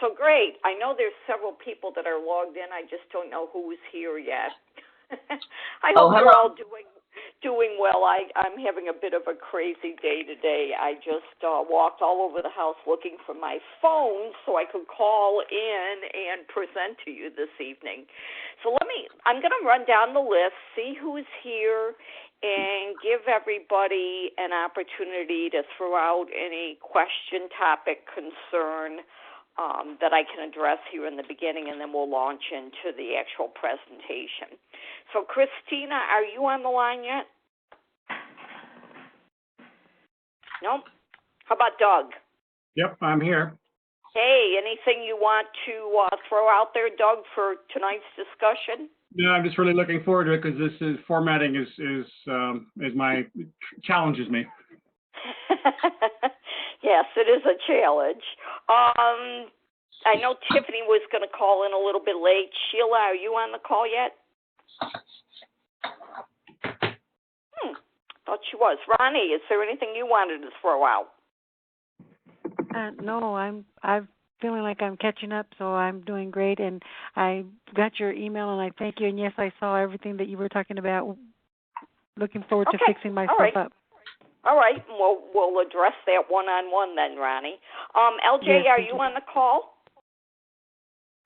So great. I know there's several people that are logged in. I just don't know who's here yet. I hope you're all doing well. I'm having a bit of a crazy day today. I just walked all over the house looking for my phone so I could call in and present to you this evening. So I'm going to run down the list, see who's here, and give everybody an opportunity to throw out any question, topic, concern that I can address here in the beginning, and then we'll launch into the actual presentation. So, Christina, are you on the line yet? Nope. How about Doug? Yep, I'm here. Hey, anything you want to throw out there, Doug, for tonight's discussion? No, I'm just really looking forward to it because this is formatting is my challenges me. Yes, it is a challenge. I know Tiffany was going to call in a little bit late. Sheila, are you on the call yet? Thought she was. Ronnie, is there anything you wanted to throw out? No, I'm feeling like I'm catching up, so I'm doing great. And I got your email, and I thank you. And yes, I saw everything that you were talking about. Looking forward to fixing myself up. All right, we'll address that one-on-one then, Ronnie. LJ, yes, are you on the call?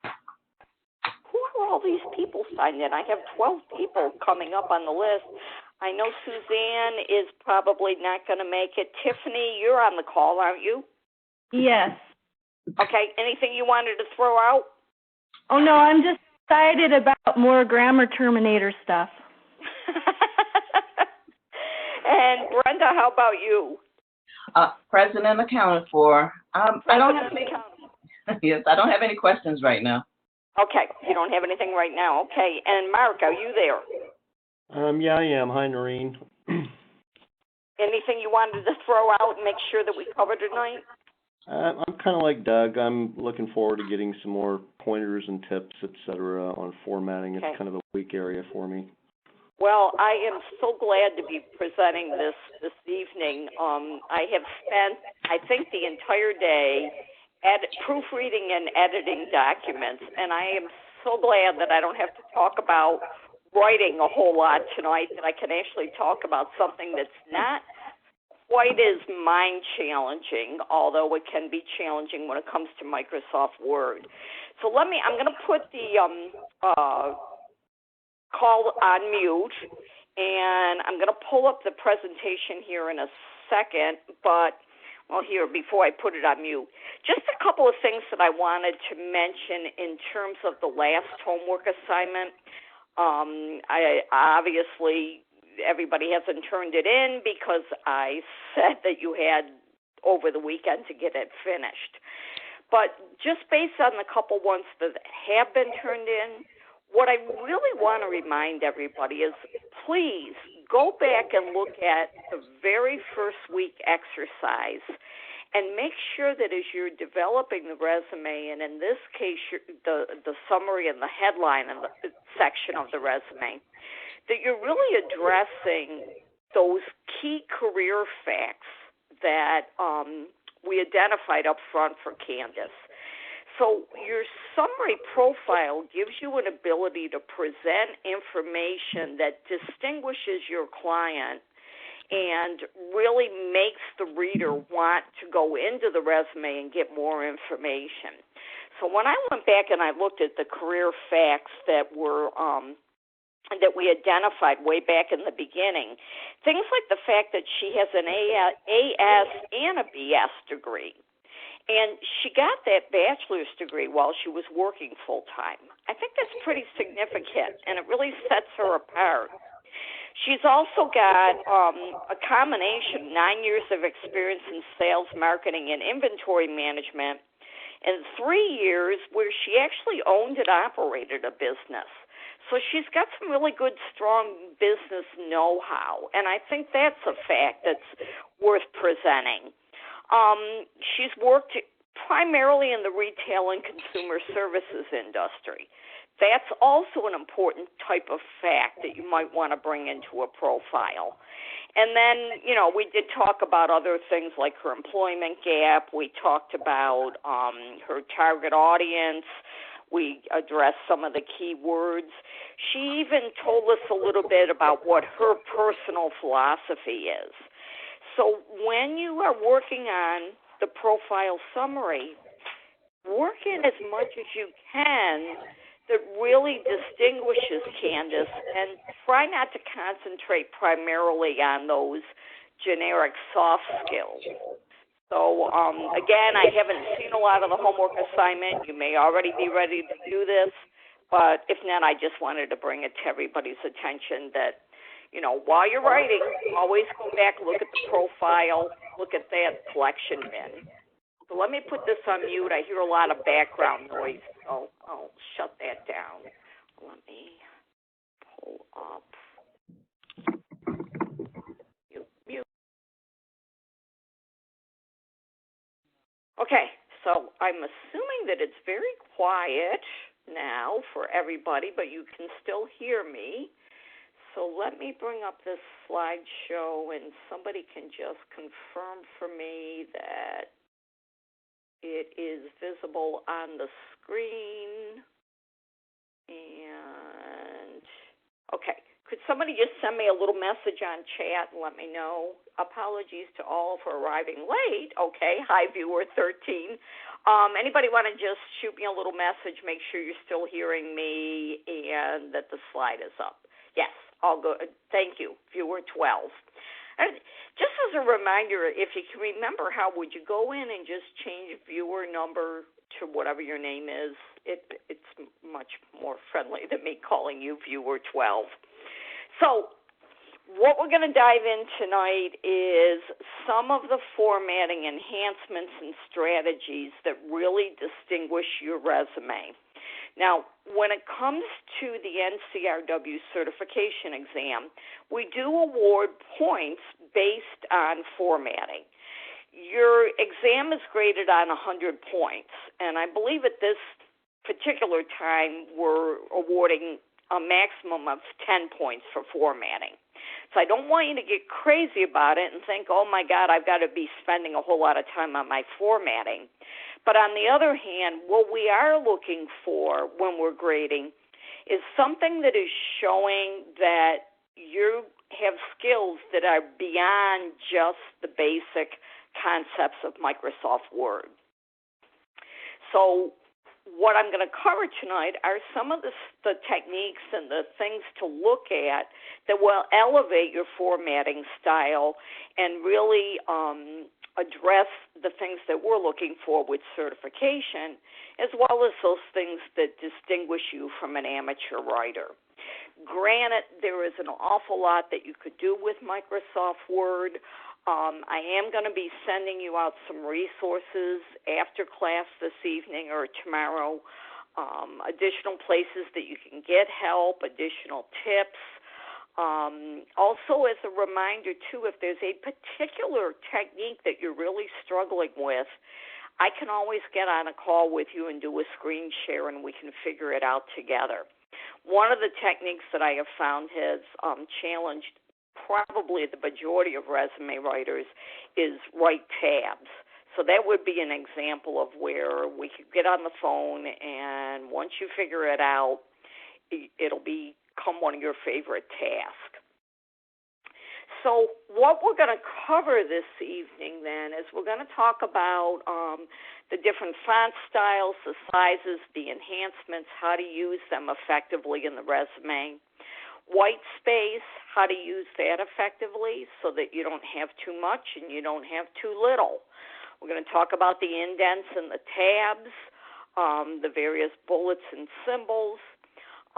Who are all these people signed in? I have 12 people coming up on the list. I know Suzanne is probably not going to make it. Tiffany, you're on the call, aren't you? Yes. Okay, anything you wanted to throw out? Oh, no, I'm just excited about more Grammar Terminator stuff. And Brenda, how about you? Present and accounted for. I don't have any. Yes, I don't have any questions right now. Okay, you don't have anything right now. Okay, and Mark, are you there? Yeah, I am. Hi, Noreen. Anything you wanted to throw out and make sure that we cover tonight? I'm kind of like Doug. I'm looking forward to getting some more pointers and tips, etc., on formatting. Okay. It's kind of a weak area for me. Well, I am so glad to be presenting this evening. I have spent, I think, the entire day proofreading and editing documents, and I am so glad that I don't have to talk about writing a whole lot tonight, that I can actually talk about something that's not quite as mind-challenging, although it can be challenging when it comes to Microsoft Word. So I'm going to put the call on mute, and I'm going to pull up the presentation here in a second, but, before I put it on mute, just a couple of things that I wanted to mention in terms of the last homework assignment. Obviously, everybody hasn't turned it in because I said that you had over the weekend to get it finished. But just based on the couple ones that have been turned in, what I really want to remind everybody is please go back and look at the very first week exercise and make sure that as you're developing the resume, and in this case the summary and the headline and the section of the resume, that you're really addressing those key career facts that we identified up front for Candace. So your summary profile gives you an ability to present information that distinguishes your client and really makes the reader want to go into the resume and get more information. So when I went back and I looked at the career facts that were that we identified way back in the beginning, things like the fact that she has an AS and a BS degree. And she got that bachelor's degree while she was working full-time. I think that's pretty significant, and it really sets her apart. She's also got a combination, 9 years of experience in sales, marketing, and inventory management, and 3 years where she actually owned and operated a business. So she's got some really good, strong business know-how, and I think that's a fact that's worth presenting. She's worked primarily in the retail and consumer services industry. That's also an important type of fact that you might want to bring into a profile. And then, we did talk about other things like her employment gap. We talked about her target audience. We addressed some of the key words. She even told us a little bit about what her personal philosophy is. So when you are working on the profile summary, work in as much as you can that really distinguishes Candace, and try not to concentrate primarily on those generic soft skills. So, again, I haven't seen a lot of the homework assignment. You may already be ready to do this, but if not, I just wanted to bring it to everybody's attention that, while you're writing, always go back, look at the profile, look at that collection bin. So let me put this on mute. I hear a lot of background noise, so I'll shut that down. Let me pull up. Mute. Okay, so I'm assuming that it's very quiet now for everybody, but you can still hear me. So let me bring up this slideshow, and somebody can just confirm for me that it is visible on the screen. And, okay, could somebody just send me a little message on chat and let me know? Apologies to all for arriving late. Okay, hi, viewer 13. Anybody want to just shoot me a little message, make sure you're still hearing me and that the slide is up? Yes, all good. Thank you, viewer 12. And just as a reminder, if you can remember, how would you go in and just change viewer number to whatever your name is? It's much more friendly than me calling you viewer 12. So what we're going to dive in tonight is some of the formatting enhancements and strategies that really distinguish your resume. Now, when it comes to the NCRW certification exam, we do award points based on formatting. Your exam is graded on 100 points, and I believe at this particular time we're awarding a maximum of 10 points for formatting. So I don't want you to get crazy about it and think, oh my God, I've got to be spending a whole lot of time on my formatting. But on the other hand, what we are looking for when we're grading is something that is showing that you have skills that are beyond just the basic concepts of Microsoft Word. So what I'm going to cover tonight are some of the techniques and the things to look at that will elevate your formatting style and really address the things that we're looking for with certification, as well as those things that distinguish you from an amateur writer. Granted, there is an awful lot that you could do with Microsoft Word. I am going to be sending you out some resources after class this evening or tomorrow, additional places that you can get help, additional tips. Also, as a reminder, too, if there's a particular technique that you're really struggling with, I can always get on a call with you and do a screen share, and we can figure it out together. One of the techniques that I have found has challenged probably the majority of resume writers is write tabs. So that would be an example of where we could get on the phone, and once you figure it out, it'll become one of your favorite tasks. So what we're going to cover this evening then is we're going to talk about the different font styles, the sizes, the enhancements, how to use them effectively in the resume. White space, how to use that effectively so that you don't have too much and you don't have too little. We're going to talk about the indents and the tabs, the various bullets and symbols.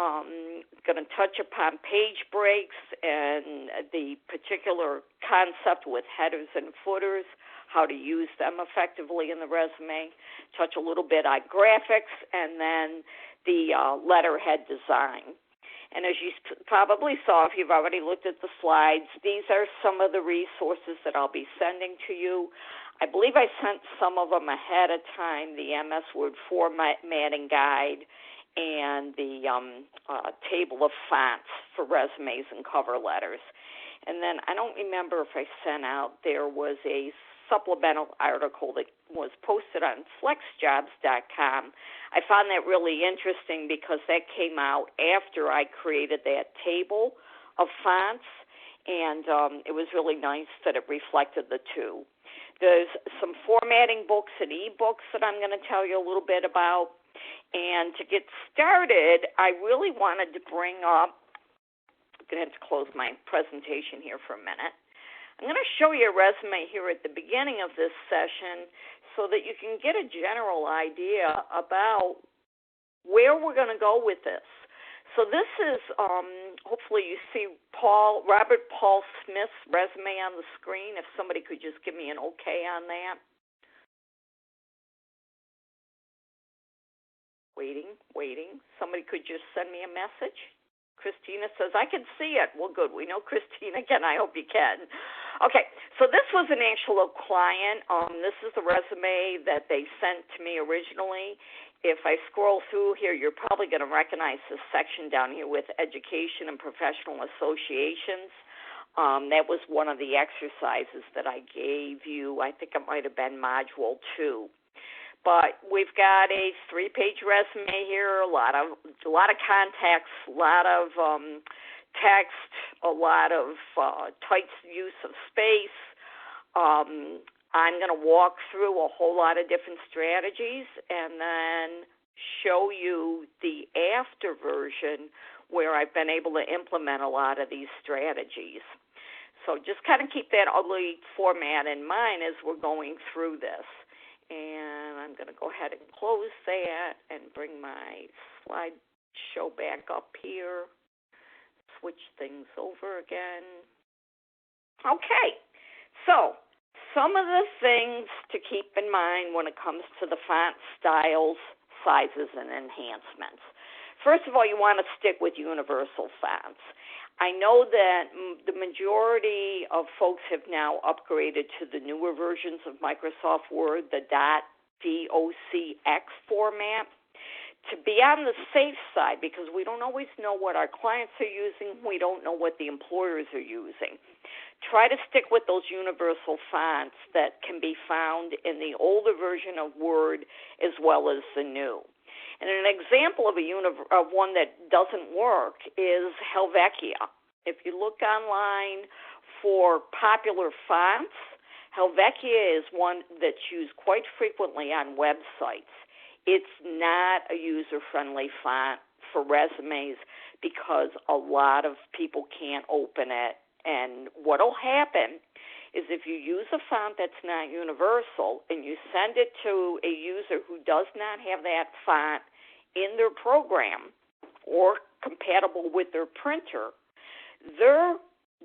Going to touch upon page breaks and the particular concept with headers and footers, how to use them effectively in the resume. Touch a little bit on graphics, and then the letterhead design. And as you probably saw, if you've already looked at the slides, these are some of the resources that I'll be sending to you. I believe I sent some of them ahead of time, the MS Word formatting guide and the table of fonts for resumes and cover letters. And then I don't remember if I sent out, there was a supplemental article that was posted on flexjobs.com. I found that really interesting because that came out after I created that table of fonts, and it was really nice that it reflected the two. There's some formatting books and e-books that I'm going to tell you a little bit about. And to get started, I really wanted to bring up, I'm going to have to close my presentation here for a minute. I'm going to show you a resume here at the beginning of this session so that you can get a general idea about where we're going to go with this. So this is, hopefully you see Robert Paul Smith's resume on the screen. If somebody could just give me an okay on that. Waiting. Somebody could just send me a message. Christina says, I can see it. Well, good. We know Christina can. I hope you can. Okay, so this was an actual client. This is the resume that they sent to me originally. If I scroll through here, you're probably going to recognize this section down here with education and professional associations. That was one of the exercises that I gave you. I think it might have been module 2. But we've got a 3-page resume here, a lot of contacts, a lot of text, a lot of tight use of space. I'm going to walk through a whole lot of different strategies and then show you the after version where I've been able to implement a lot of these strategies. So just kind of keep that ugly format in mind as we're going through this. And I'm going to go ahead and close that and bring my slideshow back up here. Switch things over again. Okay, so some of the things to keep in mind when it comes to the font styles, sizes, and enhancements. First of all, you want to stick with universal fonts. I know that the majority of folks have now upgraded to the newer versions of Microsoft Word, the .docx format. To be on the safe side, because we don't always know what our clients are using, we don't know what the employers are using. Try to stick with those universal fonts that can be found in the older version of Word as well as the new. And an example of one that doesn't work is Helvetica. If you look online for popular fonts, Helvetica is one that's used quite frequently on websites. It's not a user-friendly font for resumes because a lot of people can't open it. And what will happen is if you use a font that's not universal and you send it to a user who does not have that font in their program or compatible with their printer, the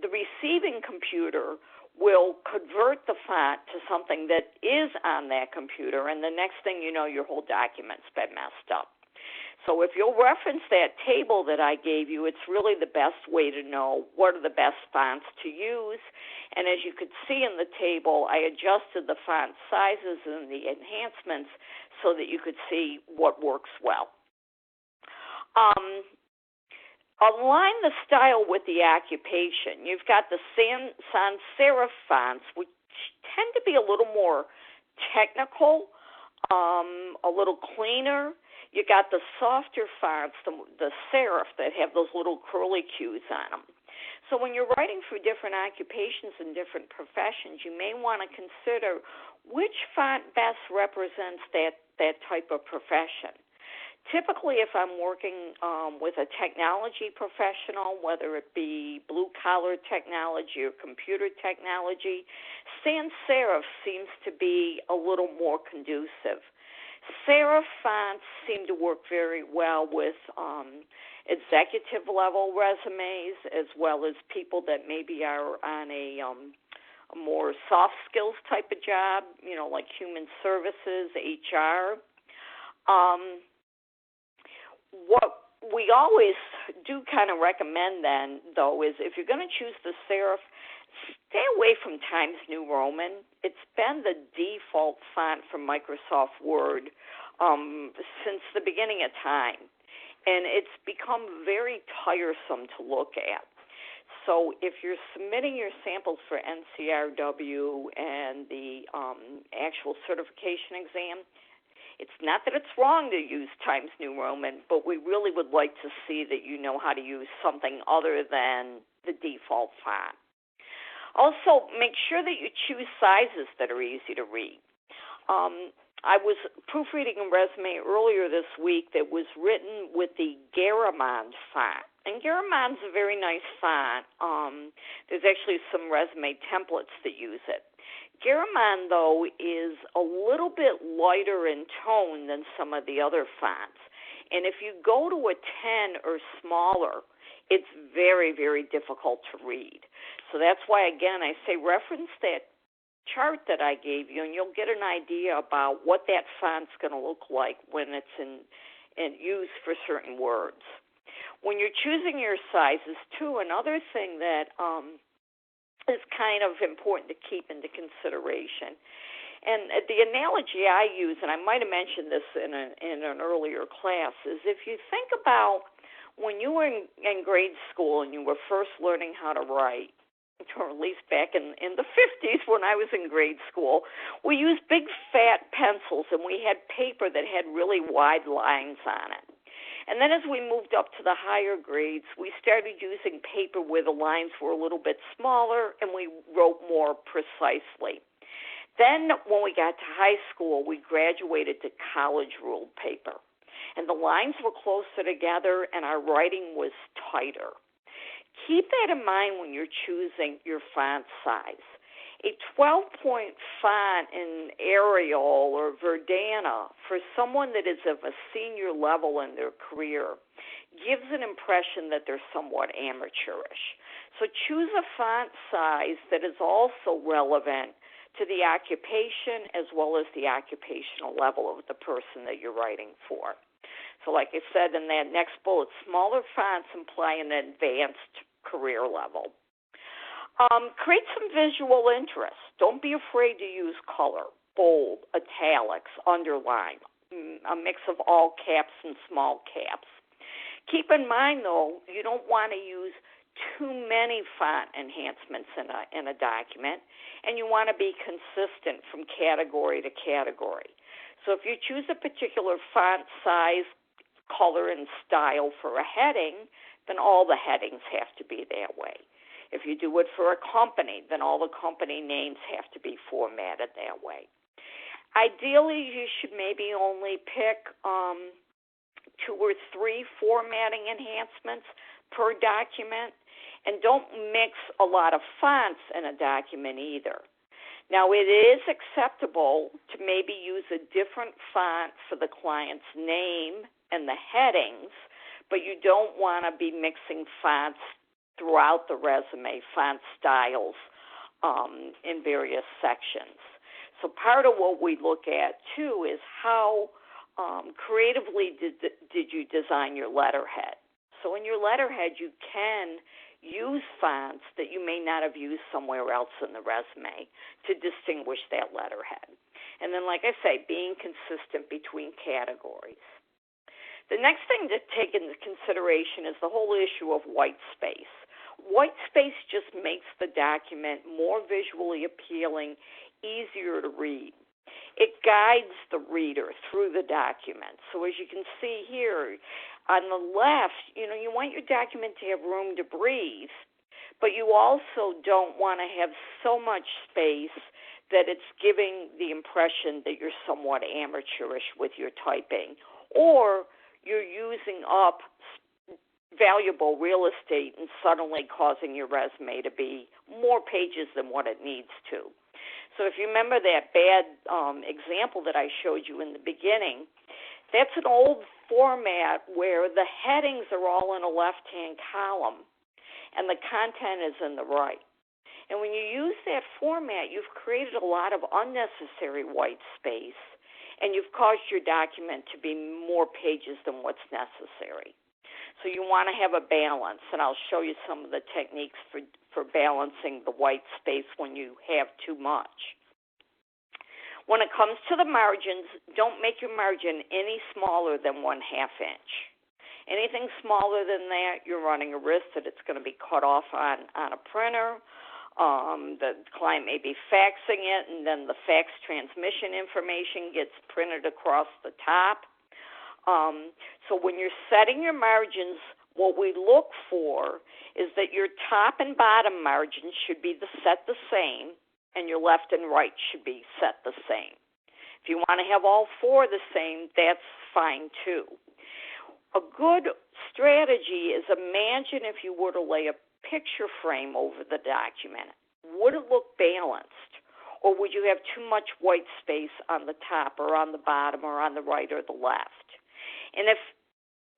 receiving computer will convert the font to something that is on that computer, and the next thing you know, your whole document's been messed up. So if you'll reference that table that I gave you, it's really the best way to know what are the best fonts to use. And as you could see in the table, I adjusted the font sizes and the enhancements so that you could see what works well. Align the style with the occupation. You've got the sans serif fonts, which tend to be a little more technical, a little cleaner. You got the softer fonts, the serif, that have those little curly cues on them. So when you're writing for different occupations and different professions, you may want to consider which font best represents that type of profession. Typically, if I'm working with a technology professional, whether it be blue-collar technology or computer technology, sans serif seems to be a little more conducive. Serif fonts seem to work very well with executive-level resumes as well as people that maybe are on a more soft skills type of job, like human services, HR. What we always do kind of recommend then, though, is if you're going to choose the serif, stay away from Times New Roman. It's been the default font for Microsoft Word since the beginning of time. and it's become very tiresome to look at. So if you're submitting your samples for NCRW and the actual certification exam, it's not that it's wrong to use Times New Roman, but we really would like to see that you know how to use something other than the default font. Also, make sure that you choose sizes that are easy to read. I was proofreading a resume earlier this week that was written with the Garamond font. And Garamond's a very nice font. There's actually some resume templates that use it. Garamond, though, is a little bit lighter in tone than some of the other fonts. And if you go to a 10 or smaller, it's very, very difficult to read. So that's why, again, I say reference that chart that I gave you, and you'll get an idea about what that font's going to look like when it's in use for certain words. When you're choosing your sizes, too, another thing that is kind of important to keep into consideration. And the analogy I use, and I might have mentioned this in an earlier class, is if you think about when you were in grade school and you were first learning how to write, or at least back in the 50s when I was in grade school, we used big fat pencils and we had paper that had really wide lines on it. And then as we moved up to the higher grades, we started using paper where the lines were a little bit smaller and we wrote more precisely. Then when we got to high school, we graduated to college-ruled paper. And the lines were closer together and our writing was tighter. Keep that in mind when you're choosing your font size. A 12-point font in Arial or Verdana for someone that is of a senior level in their career gives an impression that they're somewhat amateurish. So choose a font size that is also relevant to the occupation as well as the occupational level of the person that you're writing for. So like I said in that next bullet, smaller fonts imply an advanced career level. Create some visual interest. Don't be afraid to use color, bold, italics, underline, a mix of all caps and small caps. Keep in mind, though, you don't want to use too many font enhancements in a document, and you want to be consistent from category to category. So if you choose a particular font size, color, and style for a heading, then all the headings have to be that way. If you do it for a company, then all the company names have to be formatted that way. Ideally, you should maybe only pick 2 or 3 formatting enhancements per document, and don't mix a lot of fonts in a document either. Now, it is acceptable to maybe use a different font for the client's name and the headings, but you don't want to be mixing fonts throughout the resume, font styles in various sections. So part of what we look at, too, is how creatively did you design your letterhead. So in your letterhead, you can use fonts that you may not have used somewhere else in the resume to distinguish that letterhead. And then, like I say, being consistent between categories. The next thing to take into consideration is the whole issue of white space. White space just makes the document more visually appealing, easier to read. It guides the reader through the document. So as you can see here, on the left, you want your document to have room to breathe, but you also don't want to have so much space that it's giving the impression that you're somewhat amateurish with your typing, or you're using up valuable real estate and suddenly causing your resume to be more pages than what it needs to. So if you remember that bad example that I showed you in the beginning, that's an old format where the headings are all in a left-hand column and the content is in the right. And when you use that format, you've created a lot of unnecessary white space and you've caused your document to be more pages than what's necessary. So you want to have a balance, and I'll show you some of the techniques for balancing the white space when you have too much. When it comes to the margins, don't make your margin any smaller than 1/2 inch. Anything smaller than that, you're running a risk that it's going to be cut off on a printer. The client may be faxing it, and then the fax transmission information gets printed across the top. So when you're setting your margins, what we look for is that your top and bottom margins should be set the same, and your left and right should be set the same. If you want to have all four the same, that's fine too. A good strategy is, imagine if you were to lay a picture frame over the document. Would it look balanced? Or would you have too much white space on the top or on the bottom or on the right or the left? And if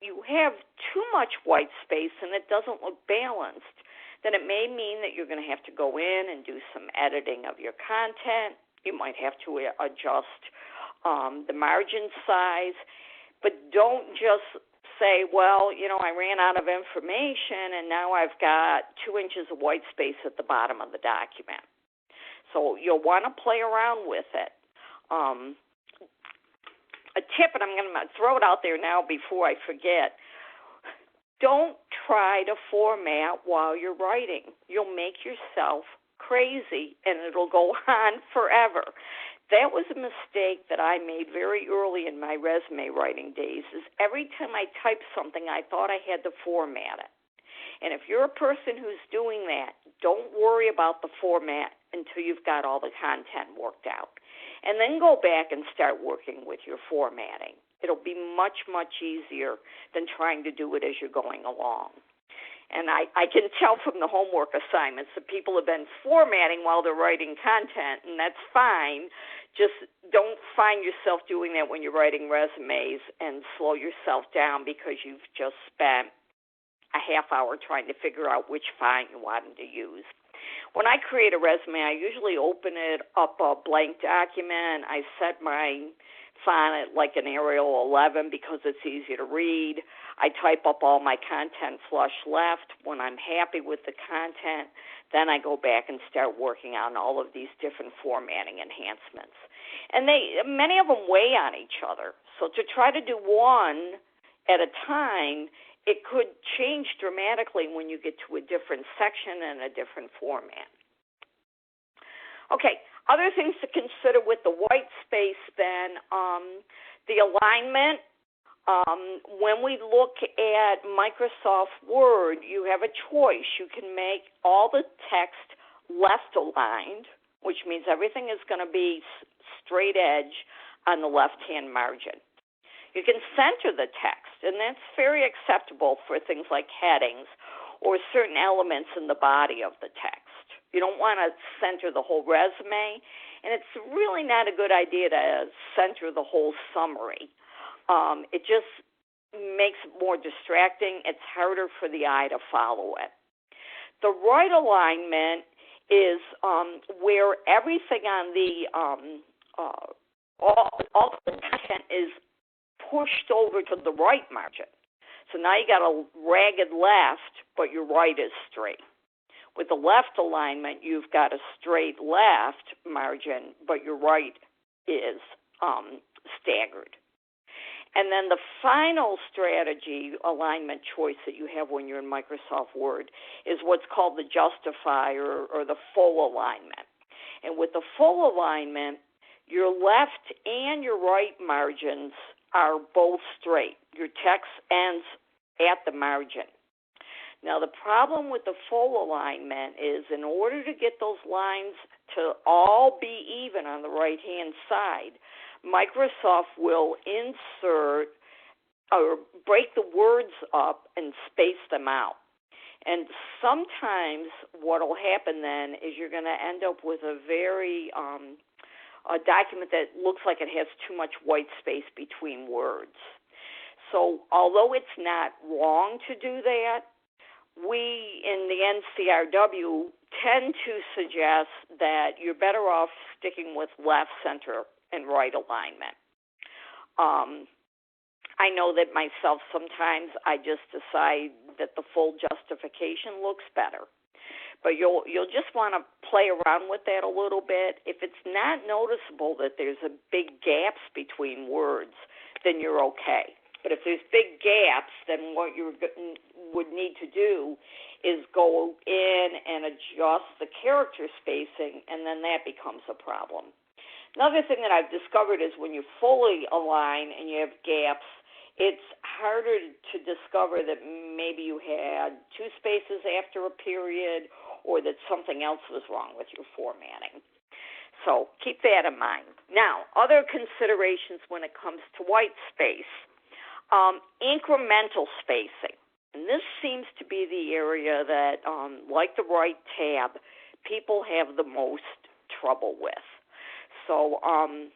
you have too much white space and it doesn't look balanced, then it may mean that you're going to have to go in and do some editing of your content. You might have to adjust the margin size. But don't just say, well, I ran out of information and now I've got 2 inches of white space at the bottom of the document. So you'll want to play around with it. A tip, and I'm going to throw it out there now before I forget, don't try to format while you're writing. You'll make yourself crazy and it'll go on forever. That was a mistake that I made very early in my resume writing days, is every time I typed something, I thought I had to format it. And if you're a person who's doing that, don't worry about the format until you've got all the content worked out. And then go back and start working with your formatting. It'll be much, much easier than trying to do it as you're going along. And I can tell from the homework assignments that people have been formatting while they're writing content, and that's fine. Just don't find yourself doing that when you're writing resumes and slow yourself down because you've just spent a half hour trying to figure out which font you wanted to use. When I create a resume, I usually open it up a blank document. I set my font at like an Arial 11 because it's easy to read. I type up all my content flush left. When I'm happy with the content, then I go back and start working on all of these different formatting enhancements. And many of them weigh on each other. So to try to do one at a time, it could change dramatically when you get to a different section and a different format. Okay, other things to consider with the white space then, the alignment. When we look at Microsoft Word, you have a choice. You can make all the text left aligned, which means everything is going to be straight edge on the left-hand margin. You can center the text, and that's very acceptable for things like headings or certain elements in the body of the text. You don't want to center the whole resume, and it's really not a good idea to center the whole summary. It just makes it more distracting. It's harder for the eye to follow it. The right alignment is where everything on the all the content is pushed over to the right margin. So now you got a ragged left, but your right is straight. With the left alignment, you've got a straight left margin, but your right is staggered. And then the final strategy alignment choice that you have when you're in Microsoft Word is what's called the justify or the full alignment. And with the full alignment, your left and your right margins are both straight. Your text ends at the margin. Now, the problem with the full alignment is in order to get those lines to all be even on the right-hand side, Microsoft will insert or break the words up and space them out. And sometimes what will happen then is you're going to end up with a document that looks like it has too much white space between words. So although it's not wrong to do that, we in the NCRW tend to suggest that you're better off sticking with left, center, and right alignment. I know that myself sometimes I just decide that the full justification looks better. But you'll just want to play around with that a little bit. If it's not noticeable that there's a big gaps between words, then you're okay. But if there's big gaps, then what you would need to do is go in and adjust the character spacing, and then that becomes a problem. Another thing that I've discovered is when you fully align and you have gaps, it's harder to discover that maybe you had two spaces after a period or that something else was wrong with your formatting. So keep that in mind. Now, other considerations when it comes to white space, incremental spacing. And this seems to be the area that, like the right tab, people have the most trouble with. So I'm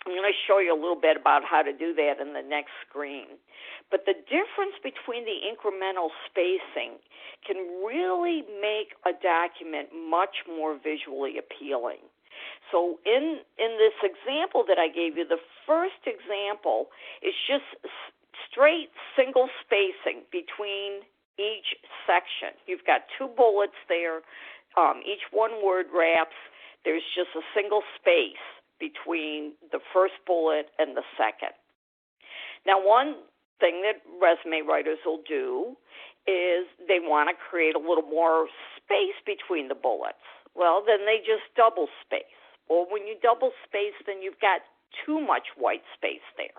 going to show you a little bit about how to do that in the next screen. But the difference between the incremental spacing can really make a document much more visually appealing. So in this example that I gave you, the first example is just straight single spacing between each section. You've got two bullets there, each one word wraps. There's just a single space between the first bullet and the second. Now, one thing that resume writers will do is they want to create a little more space between the bullets. Well, then they just double space. Or when you double space, then you've got too much white space there.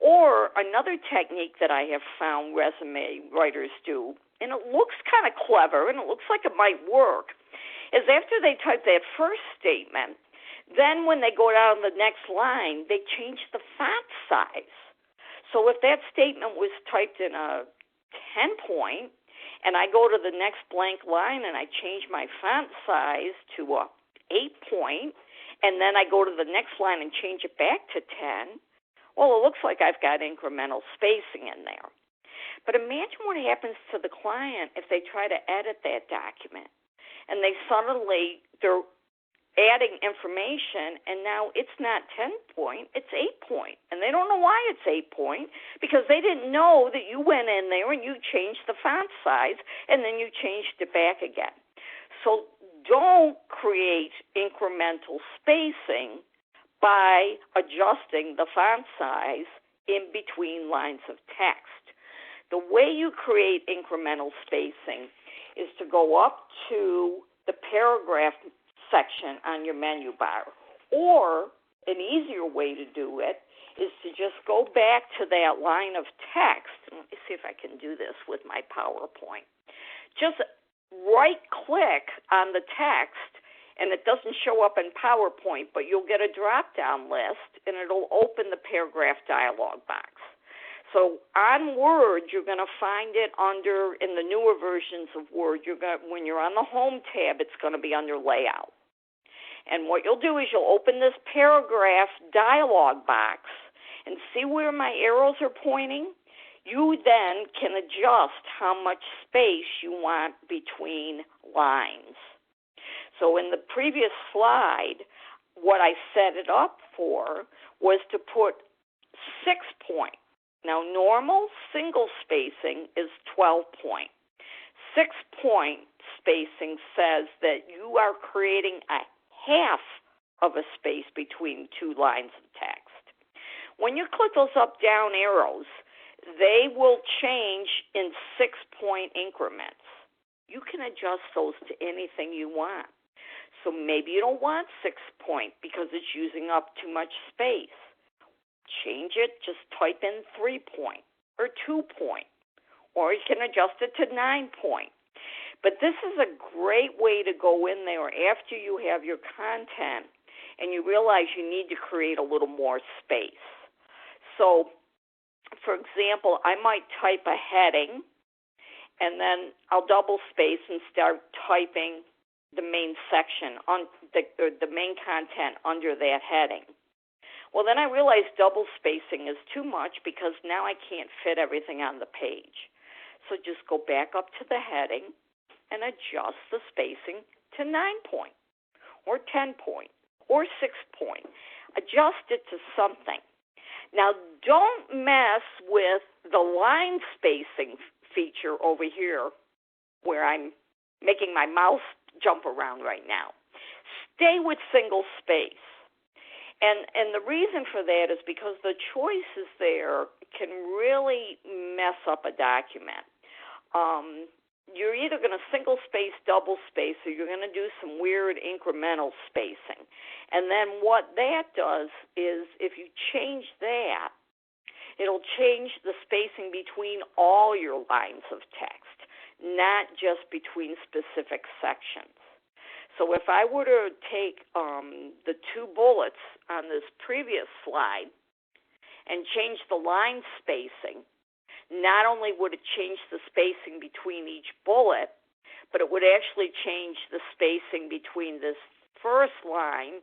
Or another technique that I have found resume writers do, and it looks kind of clever and it looks like it might work, is after they type that first statement, then when they go down the next line, they change the font size. So if that statement was typed in a 10-point, and I go to the next blank line and I change my font size to a 8-point, and then I go to the next line and change it back to 10, well, it looks like I've got incremental spacing in there. But imagine what happens to the client if they try to edit that document, and they're adding information, and now it's not 10-point, it's 8-point. And they don't know why it's 8-point because they didn't know that you went in there and you changed the font size and then you changed it back again. So don't create incremental spacing by adjusting the font size in between lines of text. The way you create incremental spacing is to go up to the paragraph section on your menu bar. Or an easier way to do it is to just go back to that line of text. Let me see if I can do this with my PowerPoint. Just right-click on the text, and it doesn't show up in PowerPoint, but you'll get a drop-down list, and it'll open the paragraph dialog box. So on Word, you're going to find it in the newer versions of Word, when you're on the Home tab, it's going to be under Layout. And what you'll do is you'll open this paragraph dialog box and see where my arrows are pointing. You then can adjust how much space you want between lines. So in the previous slide, what I set it up for was to put 6-point. Now, normal single spacing is 12-point. 6-point spacing says that you are creating a half of a space between two lines of text. When you click those up-down arrows, they will change in 6-point increments. You can adjust those to anything you want. So maybe you don't want 6-point because it's using up too much space. Change it, just type in 3-point or 2-point, or you can adjust it to 9-point. But this is a great way to go in there after you have your content and you realize you need to create a little more space. So, for example, I might type a heading, and then I'll double space and start typing the main section, the main content under that heading. Well, then I realized double spacing is too much because now I can't fit everything on the page. So just go back up to the heading and adjust the spacing to 9-point or 10-point or 6-point. Adjust it to something. Now, don't mess with the line spacing feature over here where I'm making my mouse jump around right now. Stay with single space. And the reason for that is because the choices there can really mess up a document. You're either going to single space, double space, or you're going to do some weird incremental spacing. And then what that does is if you change that, it'll change the spacing between all your lines of text, not just between specific sections. So if I were to take the 2 bullets on this previous slide and change the line spacing, not only would it change the spacing between each bullet, but it would actually change the spacing between this first line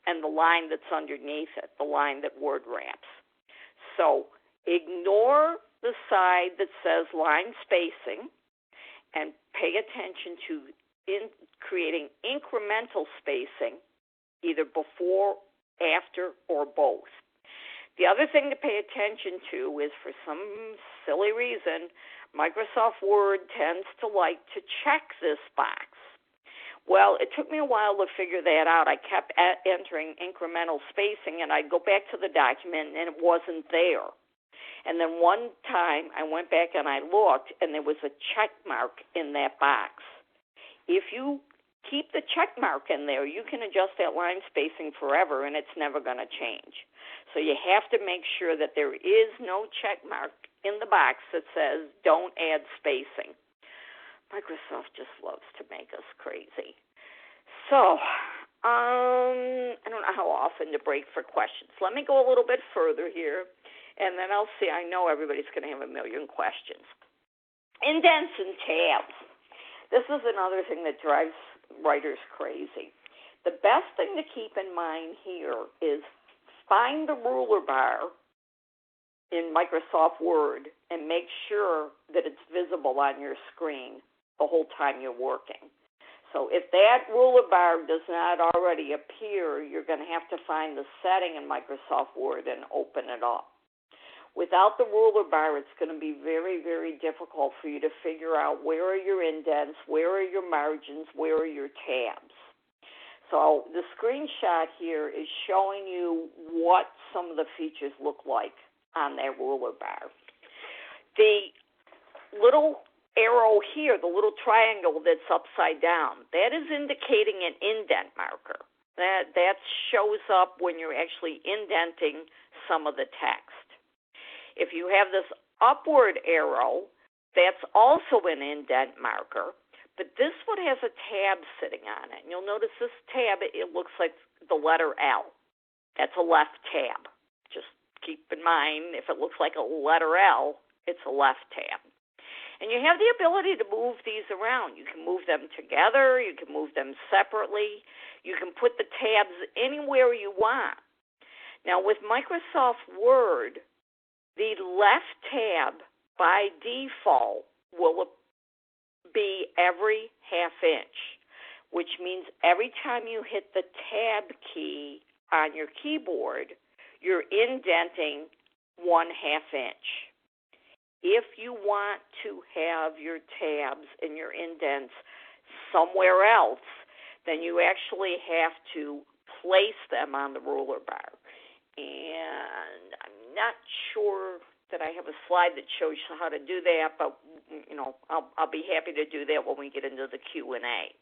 and the line that's underneath it, the line that word wraps. So ignore the side that says line spacing and pay attention to creating incremental spacing either before, after, or both. The other thing to pay attention to is, for some silly reason, Microsoft Word tends to like to check this box. Well, it took me a while to figure that out. I kept entering incremental spacing, and I'd go back to the document, and it wasn't there. And then one time I went back and I looked, and there was a check mark in that box. If you keep the check mark in there, you can adjust that line spacing forever, and it's never going to change. So you have to make sure that there is no check mark in the box that says don't add spacing. Microsoft just loves to make us crazy. So I don't know how often to break for questions. Let me go a little bit further here, and then I'll see. I know everybody's going to have a million questions. Indents and tabs. This is another thing that drives writers crazy. The best thing to keep in mind here is find the ruler bar in Microsoft Word and make sure that it's visible on your screen the whole time you're working. So if that ruler bar does not already appear, you're going to have to find the setting in Microsoft Word and open it up. Without the ruler bar, it's going to be very, very difficult for you to figure out where are your indents, where are your margins, where are your tabs. So the screenshot here is showing you what some of the features look like on that ruler bar. The little arrow here, the little triangle that's upside down, that is indicating an indent marker. That shows up when you're actually indenting some of the text. If you have this upward arrow, that's also an indent marker, but this one has a tab sitting on it. And you'll notice this tab, it looks like the letter L. That's a left tab. Just keep in mind, if it looks like a letter L, it's a left tab. And you have the ability to move these around. You can move them together. You can move them separately. You can put the tabs anywhere you want. Now, with Microsoft Word, the left tab by default will be every half inch, which means every time you hit the tab key on your keyboard, you're indenting 1/2 inch. If you want to have your tabs and your indents somewhere else, then you actually have to place them on the ruler bar. And I'm not sure that I have a slide that shows you how to do that, but I'll be happy to do that when we get into the Q&A.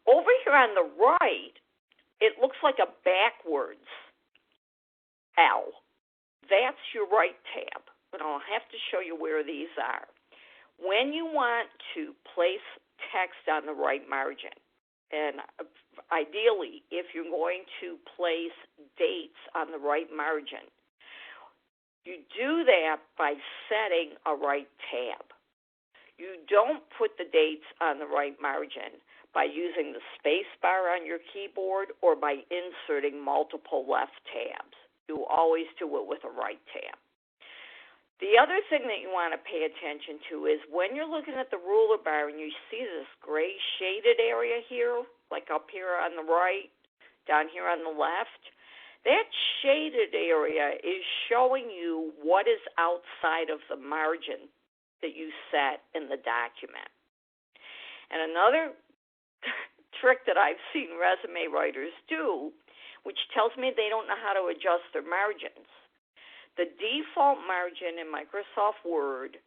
Over here on the right, it looks like a backwards L. That's your right tab, but I'll have to show you where these are. When you want to place text on the right margin, and ideally, if you're going to place dates on the right margin, you do that by setting a right tab. You don't put the dates on the right margin by using the space bar on your keyboard or by inserting multiple left tabs. You always do it with a right tab. The other thing that you want to pay attention to is when you're looking at the ruler bar and you see this gray shaded area here, like up here on the right, down here on the left, that shaded area is showing you what is outside of the margin that you set in the document. And another trick that I've seen resume writers do, which tells me they don't know how to adjust their margins. The default margin in Microsoft Word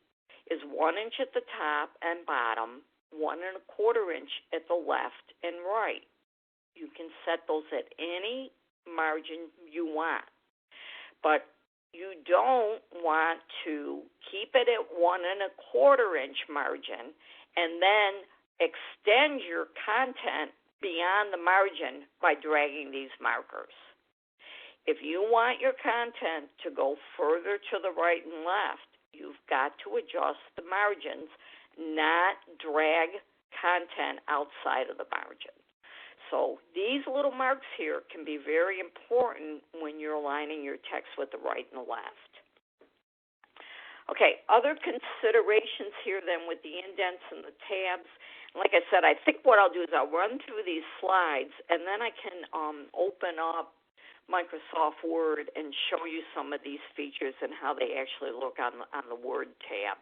is 1 inch at the top and bottom, 1 1/4 inch at the left and right. You can set those at any margin you want, but you don't want to keep it at 1 1/4 inch margin and then extend your content beyond the margin by dragging these markers. If you want your content to go further to the right and left, you've got to adjust the margins, not drag content outside of the margin. So these little marks here can be very important when you're aligning your text with the right and the left. Okay, other considerations here then with the indents and the tabs. Like I said, I think what I'll do is I'll run through these slides, and then I can open up Microsoft Word and show you some of these features and how they actually look on the Word tab.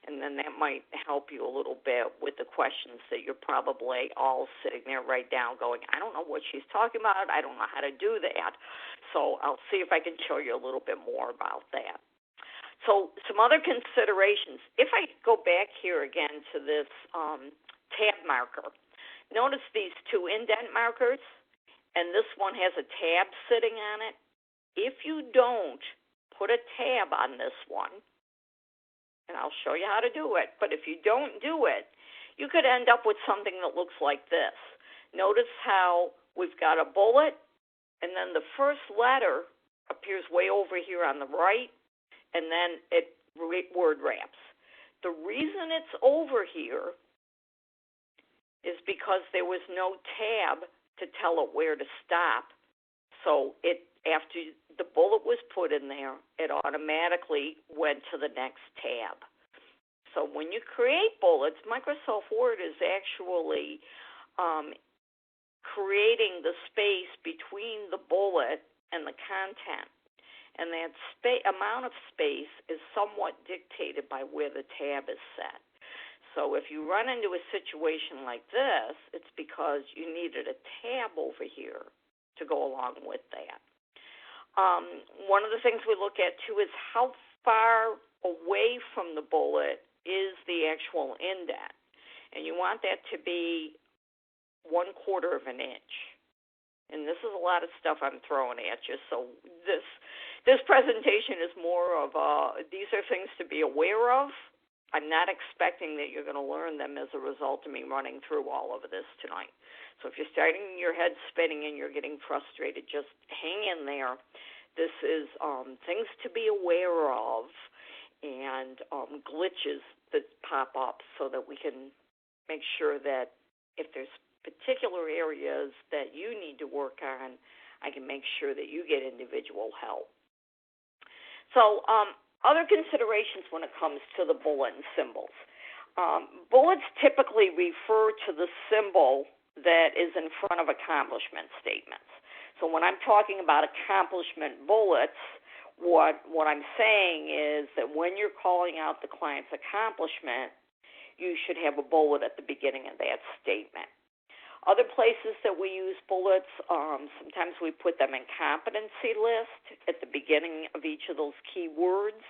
And then that might help you a little bit with the questions that you're probably all sitting there right now going, I don't know what she's talking about. I don't know how to do that. So I'll see if I can show you a little bit more about that. So some other considerations. If I go back here again to this tab marker, notice these two indent markers, and this one has a tab sitting on it. If you don't put a tab on this one, and I'll show you how to do it, but if you don't do it, you could end up with something that looks like this. Notice how we've got a bullet, and then the first letter appears way over here on the right, and then it word wraps. The reason it's over here is because there was no tab to tell it where to stop. So after the bullet was put in there, it automatically went to the next tab. So when you create bullets, Microsoft Word is actually creating the space between the bullet and the content. And that amount of space is somewhat dictated by where the tab is set. So if you run into a situation like this, it's because you needed a tab over here to go along with that. One of the things we look at, too, is how far away from the bullet is the actual indent. And you want that to be 1/4 of an inch. And this is a lot of stuff I'm throwing at you. So this presentation is more of these are things to be aware of. I'm not expecting that you're going to learn them as a result of me running through all of this tonight. So if you're starting your head spinning and you're getting frustrated, just hang in there. This is things to be aware of and glitches that pop up so that we can make sure that if there's particular areas that you need to work on, I can make sure that you get individual help. So other considerations when it comes to the bullet and symbols. Bullets typically refer to the symbol that is in front of accomplishment statements. So when I'm talking about accomplishment bullets, what I'm saying is that when you're calling out the client's accomplishment, you should have a bullet at the beginning of that statement. Other places that we use bullets, sometimes we put them in competency list at the beginning of each of those keywords.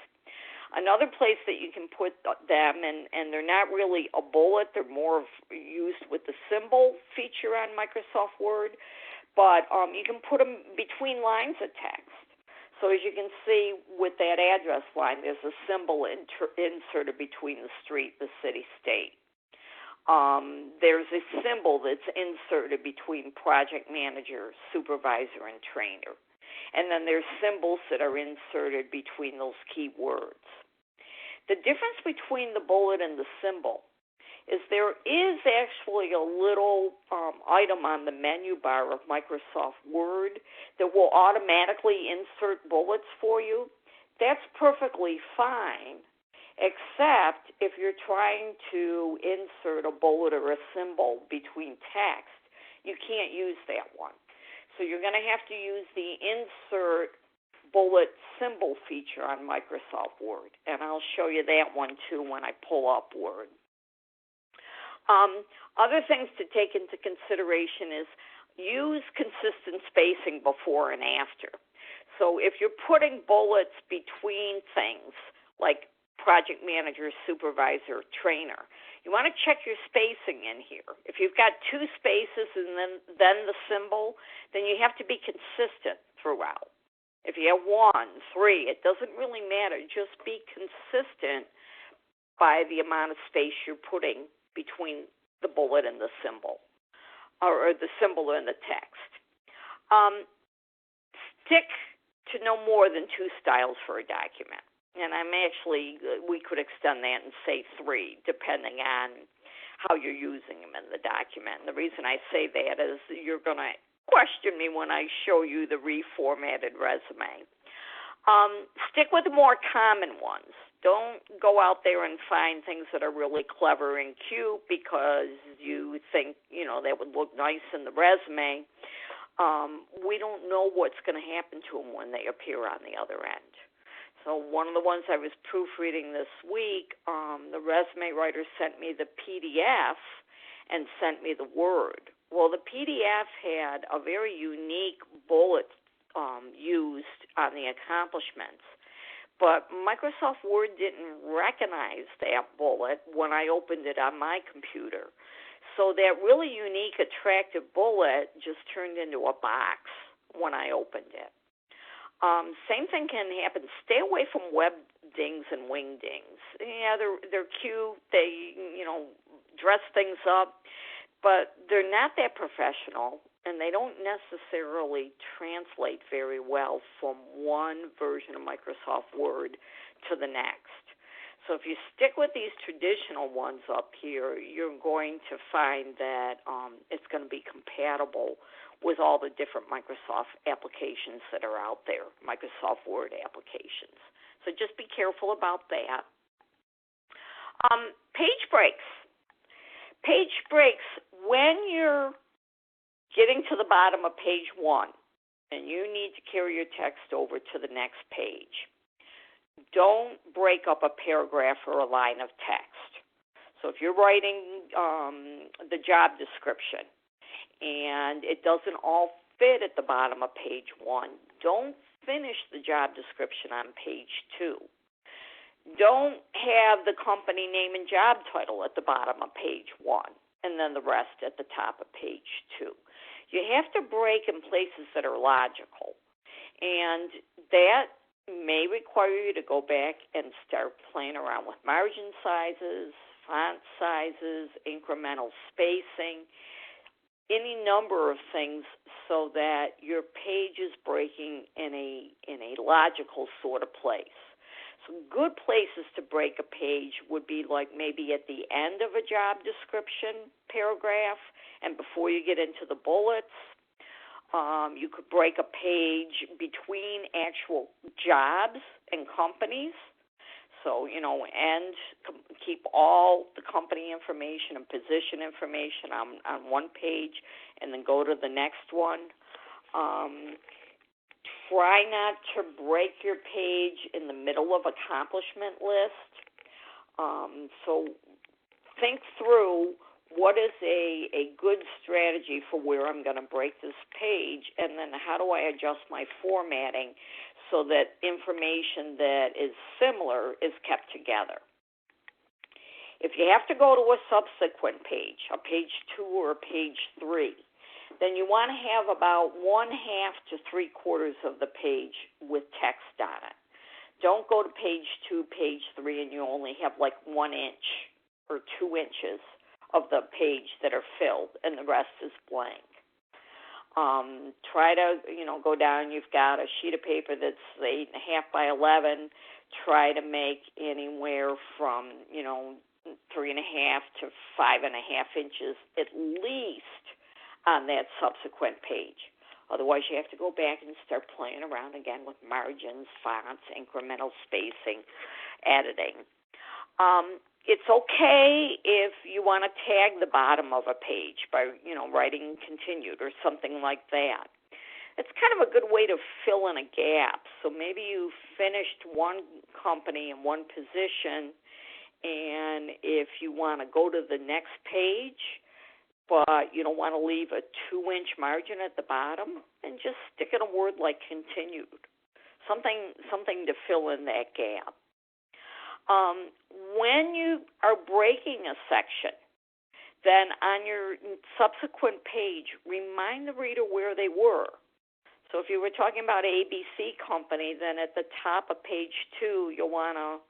Another place that you can put them, and they're not really a bullet, they're more used with the symbol feature on Microsoft Word, but you can put them between lines of text. So as you can see with that address line, there's a symbol inserted between the street, the city, state. There's a symbol that's inserted between project manager, supervisor, and trainer. And then there's symbols that are inserted between those keywords. The difference between the bullet and the symbol is there is actually a little item on the menu bar of Microsoft Word that will automatically insert bullets for you. That's perfectly fine, except if you're trying to insert a bullet or a symbol between text, you can't use that one. So you're going to have to use the insert bullet symbol feature on Microsoft Word, and I'll show you that one too when I pull up Word. Other things to take into consideration is use consistent spacing before and after. So if you're putting bullets between things like project manager, supervisor, trainer, you want to check your spacing in here. If you've got 2 spaces and then the symbol, then you have to be consistent throughout. If you have 1, 3, it doesn't really matter. Just be consistent by the amount of space you're putting between the bullet and the symbol, or the symbol and the text. Stick to no more than 2 styles for a document. And we could extend that and say 3, depending on how you're using them in the document. And the reason I say that is you're going to question me when I show you the reformatted resume. Stick with the more common ones. Don't go out there and find things that are really clever and cute because you think, that would look nice in the resume. We don't know what's going to happen to them when they appear on the other end. So one of the ones I was proofreading this week, the resume writer sent me the PDF and sent me the Word. Well, the PDF had a very unique bullet used on the accomplishments, but Microsoft Word didn't recognize that bullet when I opened it on my computer. So that really unique, attractive bullet just turned into a box when I opened it. Same thing can happen. Stay away from web dings and wingdings. Yeah, they're cute. They, dress things up, but they're not that professional, and they don't necessarily translate very well from one version of Microsoft Word to the next. So if you stick with these traditional ones up here, you're going to find that it's going to be compatible with all the different Microsoft applications that are out there, Microsoft Word applications. So just be careful about that. Page breaks. Page breaks, when you're getting to the bottom of page 1 and you need to carry your text over to the next page, don't break up a paragraph or a line of text. So if you're writing the job description and it doesn't all fit at the bottom of page 1, don't finish the job description on page 2. Don't have the company name and job title at the bottom of page 1 and then the rest at the top of page 2. You have to break in places that are logical, and that may require you to go back and start playing around with margin sizes, font sizes, incremental spacing, any number of things so that your page is breaking in a logical sort of place. So good places to break a page would be like maybe at the end of a job description paragraph and before you get into the bullets. You could break a page between actual jobs and companies. So, and keep all the company information and position information on one page and then go to the next one. Try not to break your page in the middle of accomplishment list. So think through what is a good strategy for where I'm going to break this page, and then how do I adjust my formatting so that information that is similar is kept together. If you have to go to a subsequent page, a page 2 or a page 3, then you want to have about 1/2 to 3/4 of the page with text on it. Don't go to page 2, page 3, and you only have like 1 inch or 2 inches of the page that are filled, and the rest is blank. Try to, go down. You've got a sheet of paper that's 8.5 by 11. Try to make anywhere from, 3.5 to 5.5 inches at least on that subsequent page. Otherwise, you have to go back and start playing around again with margins, fonts, incremental spacing, editing. It's okay if you want to tag the bottom of a page by, writing continued or something like that. It's kind of a good way to fill in a gap. So maybe you finished one company in one position, and if you want to go to the next page, but you don't want to leave a 2-inch margin at the bottom, and just stick in a word like continued, something to fill in that gap. When you are breaking a section, then on your subsequent page, remind the reader where they were. So if you were talking about ABC Company, then at the top of page 2, you'll want to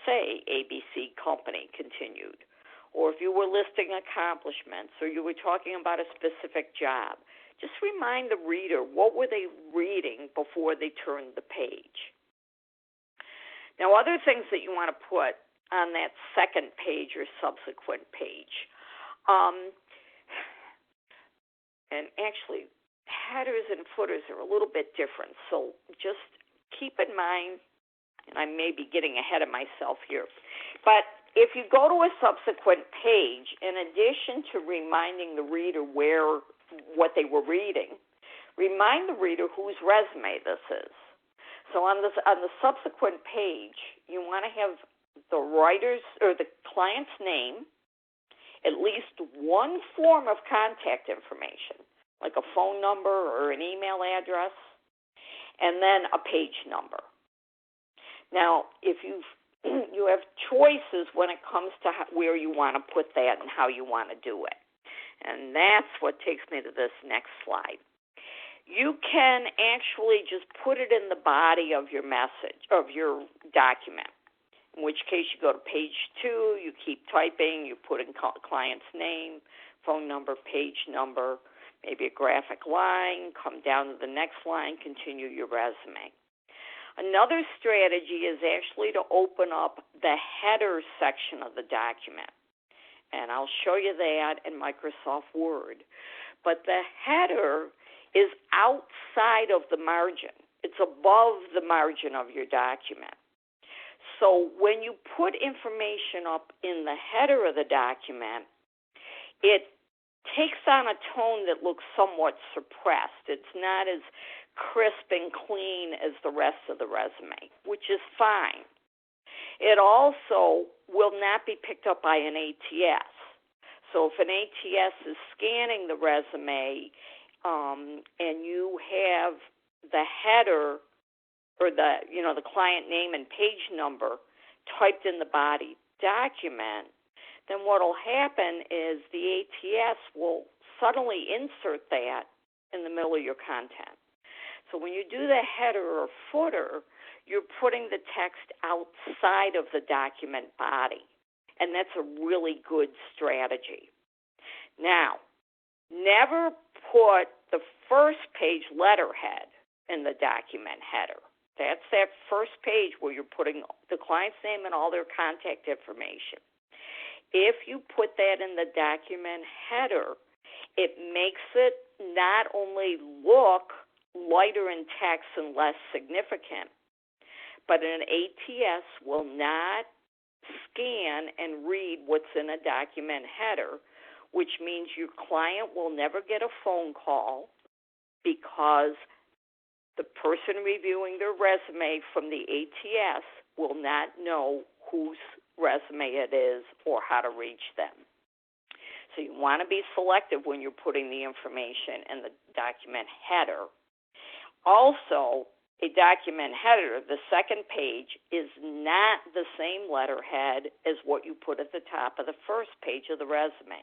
say ABC Company continued. Or if you were listing accomplishments, or you were talking about a specific job, just remind the reader what were they reading before they turned the page. Now, other things that you want to put on that second page or subsequent page, and actually, headers and footers are a little bit different, so just keep in mind, and I may be getting ahead of myself here, but if you go to a subsequent page, in addition to reminding the reader what they were reading, remind the reader whose resume this is. So on the subsequent page, you want to have the writer's or the client's name, at least one form of contact information, like a phone number or an email address, and then a page number. Now, if you have choices when it comes to where you want to put that and how you want to do it. And that's what takes me to this next slide. You can actually just put it in the body of your message, of your document, in which case you go to page 2, you keep typing, you put in client's name, phone number, page number, maybe a graphic line, come down to the next line, continue your resume. Another strategy is actually to open up the header section of the document. And I'll show you that in Microsoft Word. But the header is outside of the margin. It's above the margin of your document. So when you put information up in the header of the document, it takes on a tone that looks somewhat suppressed. It's not as crisp and clean as the rest of the resume, which is fine. It also will not be picked up by an ATS. So if an ATS is scanning the resume and you have the header or the client name and page number typed in the body document, then what will happen is the ATS will suddenly insert that in the middle of your content. So when you do the header or footer, you're putting the text outside of the document body, and that's a really good strategy. Now, never put the first page letterhead in the document header. That's that first page where you're putting the client's name and all their contact information. If you put that in the document header, it makes it not only look lighter in text and less significant, but an ATS will not scan and read what's in a document header, which means your client will never get a phone call because the person reviewing their resume from the ATS will not know whose resume it is or how to reach them. So you want to be selective when you're putting the information in the document header. Also, a document header, the second page, is not the same letterhead as what you put at the top of the first page of the resume.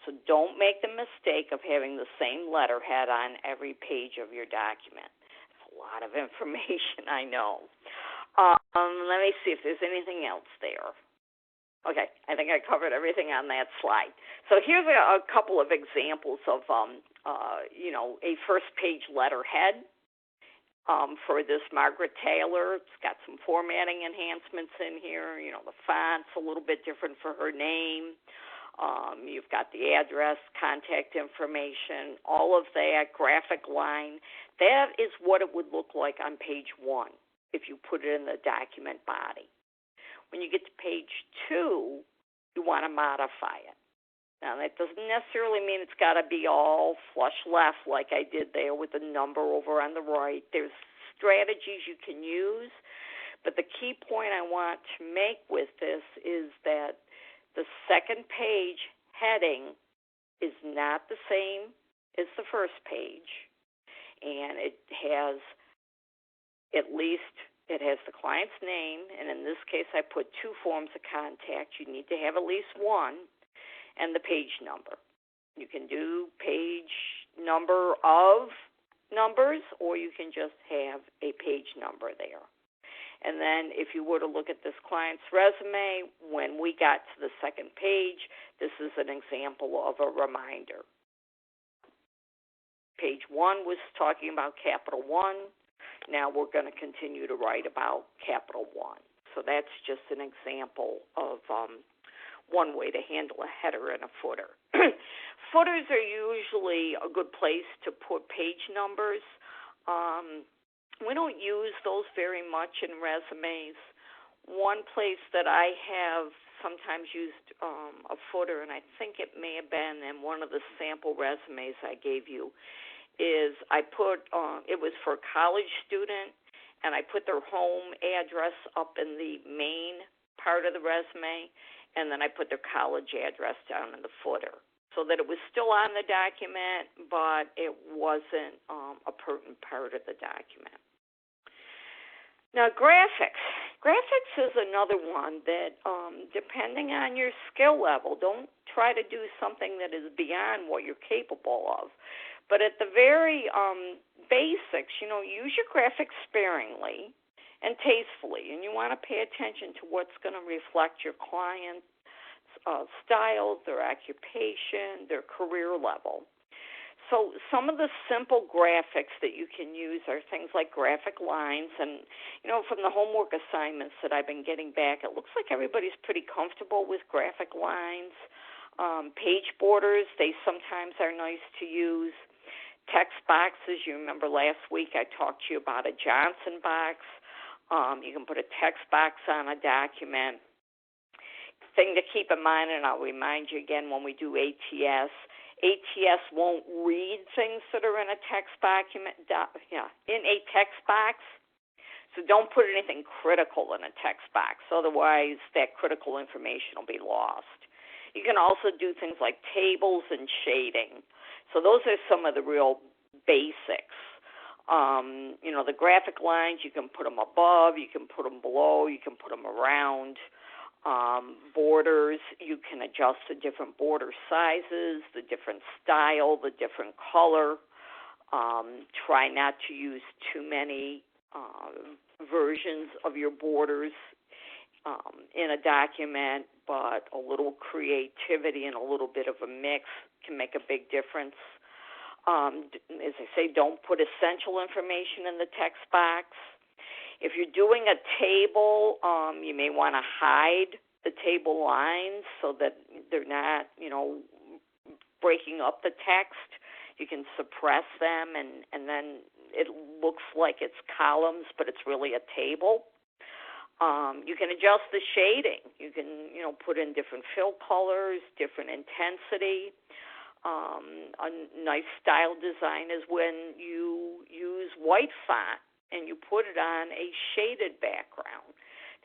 So don't make the mistake of having the same letterhead on every page of your document. It's a lot of information, I know. Let me see if there's anything else there. Okay, I think I covered everything on that slide. So here's a couple of examples of, a first-page letterhead. For this Margaret Taylor, it's got some formatting enhancements in here. The font's a little bit different for her name. You've got the address, contact information, all of that, graphic line. That is what it would look like on page 1 if you put it in the document body. When you get to page 2, you want to modify it. Now, that doesn't necessarily mean it's got to be all flush left like I did there with the number over on the right. There's strategies you can use, but the key point I want to make with this is that the second page heading is not the same as the first page, and it has the client's name, and in this case I put 2 forms of contact. You need to have at least one, and the page number. You can do page number of numbers, or you can just have a page number there. And then if you were to look at this client's resume, when we got to the second page, this is an example of a reminder. Page 1 was talking about Capital One. Now we're going to continue to write about Capital One. So that's just an example of one way to handle a header and a footer. Footers are usually a good place to put page numbers. We don't use those very much in resumes. One place that I have sometimes used a footer, and I think it may have been in one of the sample resumes I gave you, is I put, it was for a college student, and I put their home address up in the main part of the resume, and then I put their college address down in the footer, so that it was still on the document, but it wasn't a pertinent part of the document. Now, graphics. Graphics is another one that, depending on your skill level, don't try to do something that is beyond what you're capable of. But at the very basics, use your graphics sparingly and tastefully, and you want to pay attention to what's going to reflect your client's style, their occupation, their career level. So some of the simple graphics that you can use are things like graphic lines, and from the homework assignments that I've been getting back, it looks like everybody's pretty comfortable with graphic lines. Page borders, they sometimes are nice to use. Text boxes, you remember last week I talked to you about a Johnson box. You can put a text box on a document. Thing to keep in mind, and I'll remind you again when we do ATS won't read things that are in a text document, in a text box. So don't put anything critical in a text box, otherwise that critical information will be lost. You can also do things like tables and shading. So those are some of the real basics. The graphic lines, you can put them above, you can put them below, you can put them around. Borders, you can adjust the different border sizes, the different style, the different color. Try not to use too many versions of your borders in a document, but a little creativity and a little bit of a mix can make a big difference. As I say, don't put essential information in the text box. If you're doing a table, you may want to hide the table lines so that they're not, breaking up the text. You can suppress them, and then it looks like it's columns, but it's really a table. You can adjust the shading. You can, put in different fill colors, different intensity. A nice style design is when you use white font and you put it on a shaded background.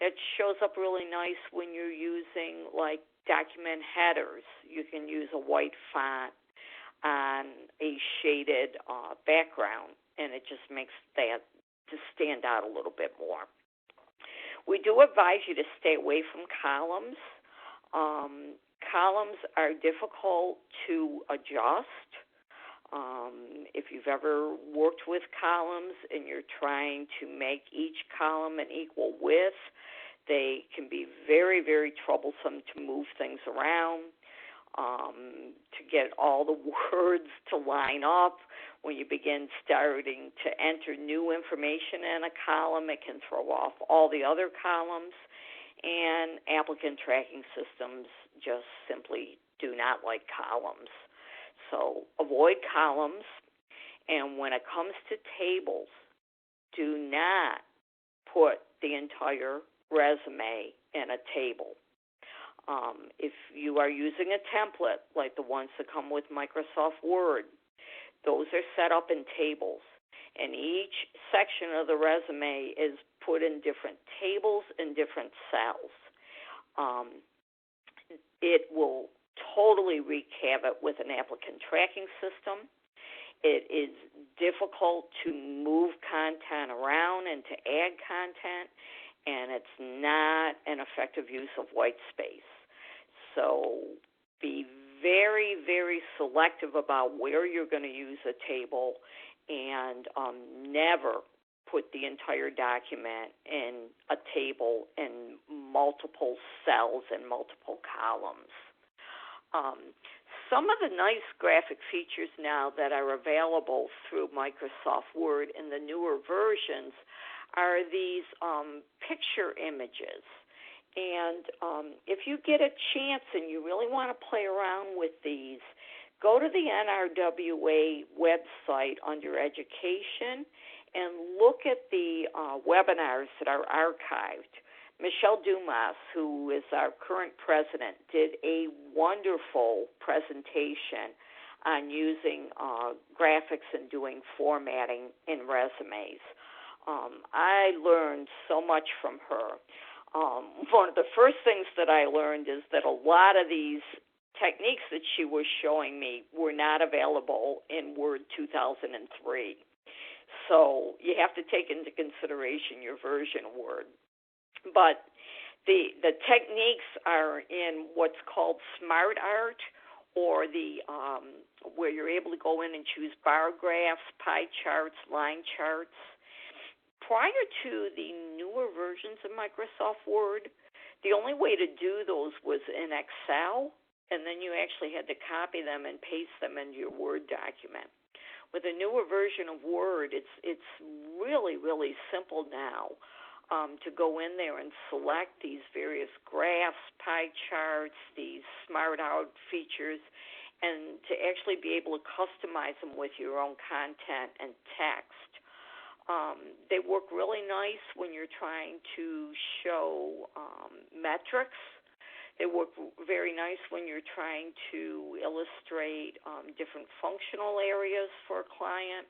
That shows up really nice when you're using, like, document headers. You can use a white font on a shaded background, and it just makes that to stand out a little bit more. We do advise you to stay away from columns. Columns are difficult to adjust. If you've ever worked with columns and you're trying to make each column an equal width, they can be very, very troublesome to move things around, to get all the words to line up. When you begin starting to enter new information in a column, it can throw off all the other columns, and applicant tracking systems just simply do not like columns. So avoid columns, and when it comes to tables, do not put the entire resume in a table. If you are using a template like the ones that come with Microsoft Word, those are set up in tables, and each section of the resume is put in different tables and different cells. It will totally wreak havoc with an applicant tracking system. It is difficult to move content around and to add content, and it's not an effective use of white space. So be very, very selective about where you're going to use a table, and never put the entire document in a table in multiple cells and multiple columns. Some of the nice graphic features now that are available through Microsoft Word in the newer versions are these picture images. And if you get a chance and you really want to play around with these, go to the NRWA website under Education and look at the webinars that are archived. Michelle Dumas, who is our current president, did a wonderful presentation on using graphics and doing formatting in resumes. I learned so much from her. One of the first things that I learned is that a lot of these techniques that she was showing me were not available in Word 2003. So you have to take into consideration your version of Word. But the techniques are in what's called Smart Art, or the where you're able to go in and choose bar graphs, pie charts, line charts. Prior to the newer versions of Microsoft Word, the only way to do those was in Excel, and then you actually had to copy them and paste them into your Word document. With a newer version of Word, it's really, really simple now to go in there and select these various graphs, pie charts, these Smart Art features, and to actually be able to customize them with your own content and text. They work really nice when you're trying to show metrics. They work very nice when you're trying to illustrate different functional areas for a client.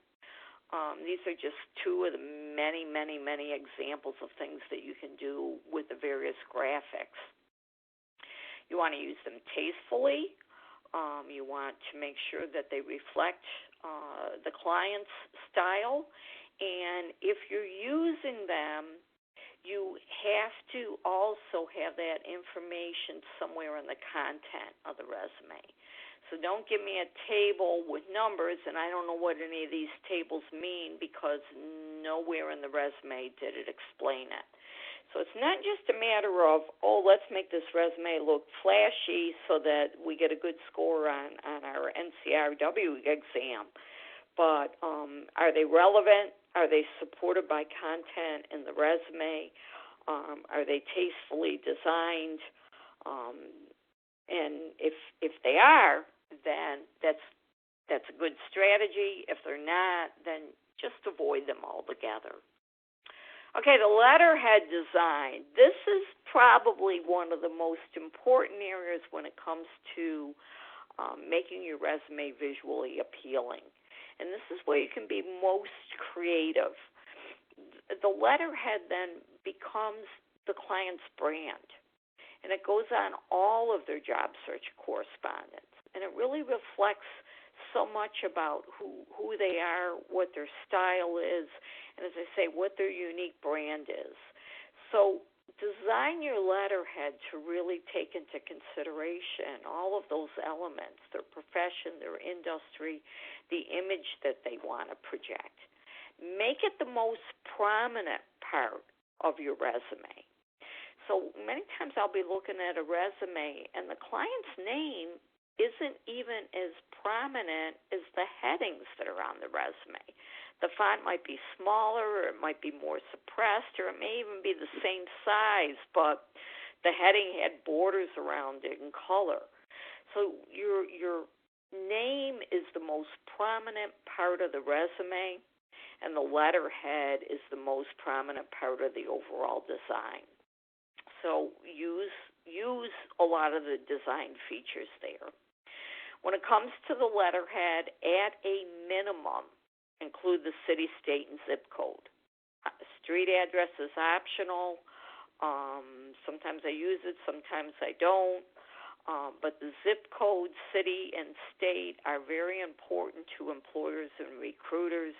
These are just two of the many, many, many examples of things that you can do with the various graphics. You want to use them tastefully. You want to make sure that they reflect the client's style. And if you're using them, you have to also have that information somewhere in the content of the resume. So don't give me a table with numbers, and I don't know what any of these tables mean because nowhere in the resume did it explain it. So it's not just a matter of, let's make this resume look flashy so that we get a good score on our NCRW exam. But are they relevant? Are they supported by content in the resume? Are they tastefully designed? And if they are, then that's a good strategy. If they're not, then just avoid them altogether. Okay, the letterhead design. This is probably one of the most important areas when it comes to making your resume visually appealing. And this is where you can be most creative. The letterhead then becomes the client's brand, and it goes on all of their job search correspondence. And it really reflects so much about who they are, what their style is, and as I say, what their unique brand is. So design your letterhead to really take into consideration all of those elements, their profession, their industry, the image that they want to project. Make it the most prominent part of your resume. So many times I'll be looking at a resume and the client's name isn't even as prominent as the headings that are on the resume. The font might be smaller, or it might be more suppressed, or it may even be the same size, but the heading had borders around it in color. So your name is the most prominent part of the resume, and the letterhead is the most prominent part of the overall design. So use a lot of the design features there. When it comes to the letterhead, at a minimum, include the city, state, and zip code. Street address is optional. Sometimes I use it, sometimes I don't. but the zip code, city, and state are very important to employers and recruiters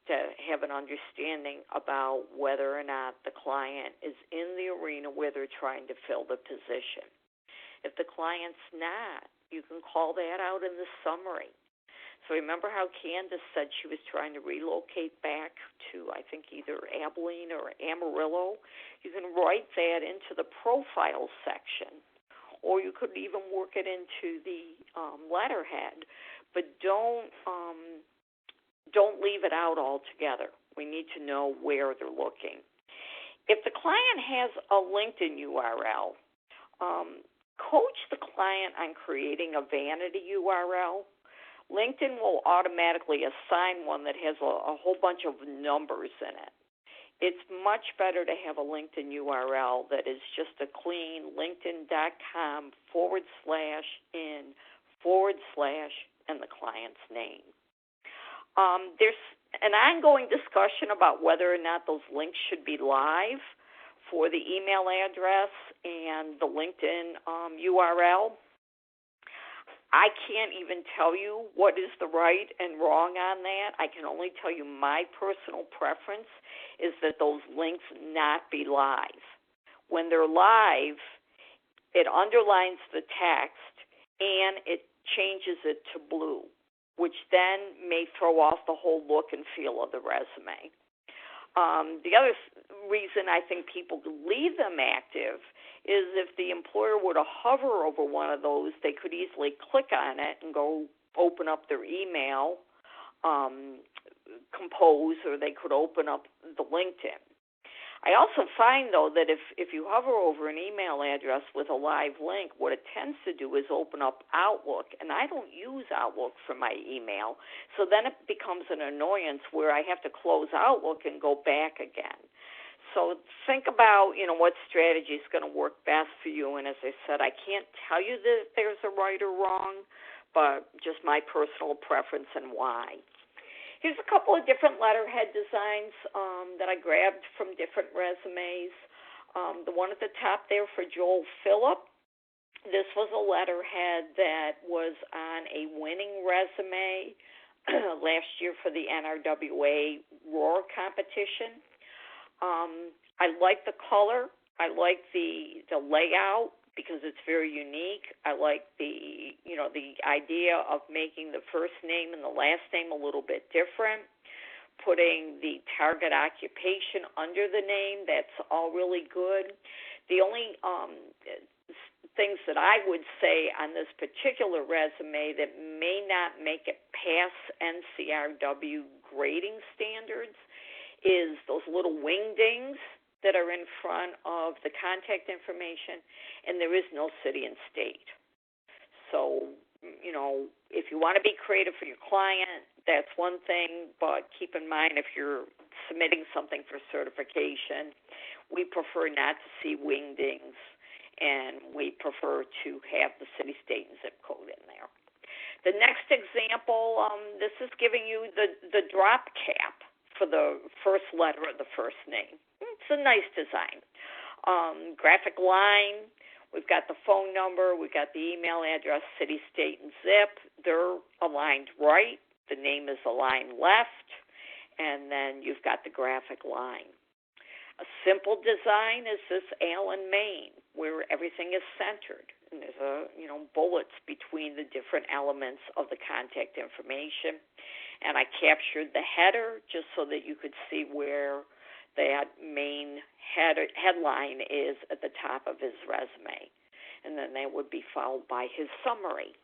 to have an understanding about whether or not the client is in the arena where they're trying to fill the position. If the client's not, you can call that out in the summary. So remember how Candace said she was trying to relocate back to, I think, either Abilene or Amarillo? You can write that into the profile section, or you could even work it into the letterhead. But don't leave it out altogether. We need to know where they're looking. If the client has a LinkedIn URL, coach the client on creating a vanity URL. LinkedIn will automatically assign one that has a whole bunch of numbers in it. It's much better to have a LinkedIn URL that is just a clean linkedin.com/in/ and the client's name. There's an ongoing discussion about whether or not those links should be live for the email address and the LinkedIn URL. I can't even tell you what is the right and wrong on that. I can only tell you my personal preference is that those links not be live. When they're live, it underlines the text and it changes it to blue, which then may throw off the whole look and feel of the resume. The other reason I think people leave them active is if the employer were to hover over one of those, they could easily click on it and go open up their email, Compose, or they could open up the LinkedIn. I also find, though, that if you hover over an email address with a live link, what it tends to do is open up Outlook, and I don't use Outlook for my email, so then it becomes an annoyance where I have to close Outlook and go back again. So think about, what strategy is going to work best for you, and as I said, I can't tell you that there's a right or wrong, but just my personal preference and why. Here's a couple of different letterhead designs that I grabbed from different resumes. The one at the top there for Joel Phillip, this was a letterhead that was on a winning resume last year for the NRWA Roar competition. I like the color. I like the layout because it's very unique. I like the idea of making the first name and the last name a little bit different, putting the target occupation under the name. That's all really good. The only things that I would say on this particular resume that may not make it past NCRW grading standards is those little wingdings that are in front of the contact information, and there is no city and state. So, if you want to be creative for your client, that's one thing, but keep in mind if you're submitting something for certification, we prefer not to see wingdings, and we prefer to have the city, state, and zip code in there. The next example, this is giving you the drop cap for the first letter of the first name. It's a nice design. Graphic line, we've got the phone number, we've got the email address, city, state, and zip. They're aligned right. The name is aligned left. And then you've got the graphic line. A simple design is this Allen, Maine, where everything is centered. And there's bullets between the different elements of the contact information. And I captured the header just so that you could see where that main headline is at the top of his resume. And then that would be followed by his summary.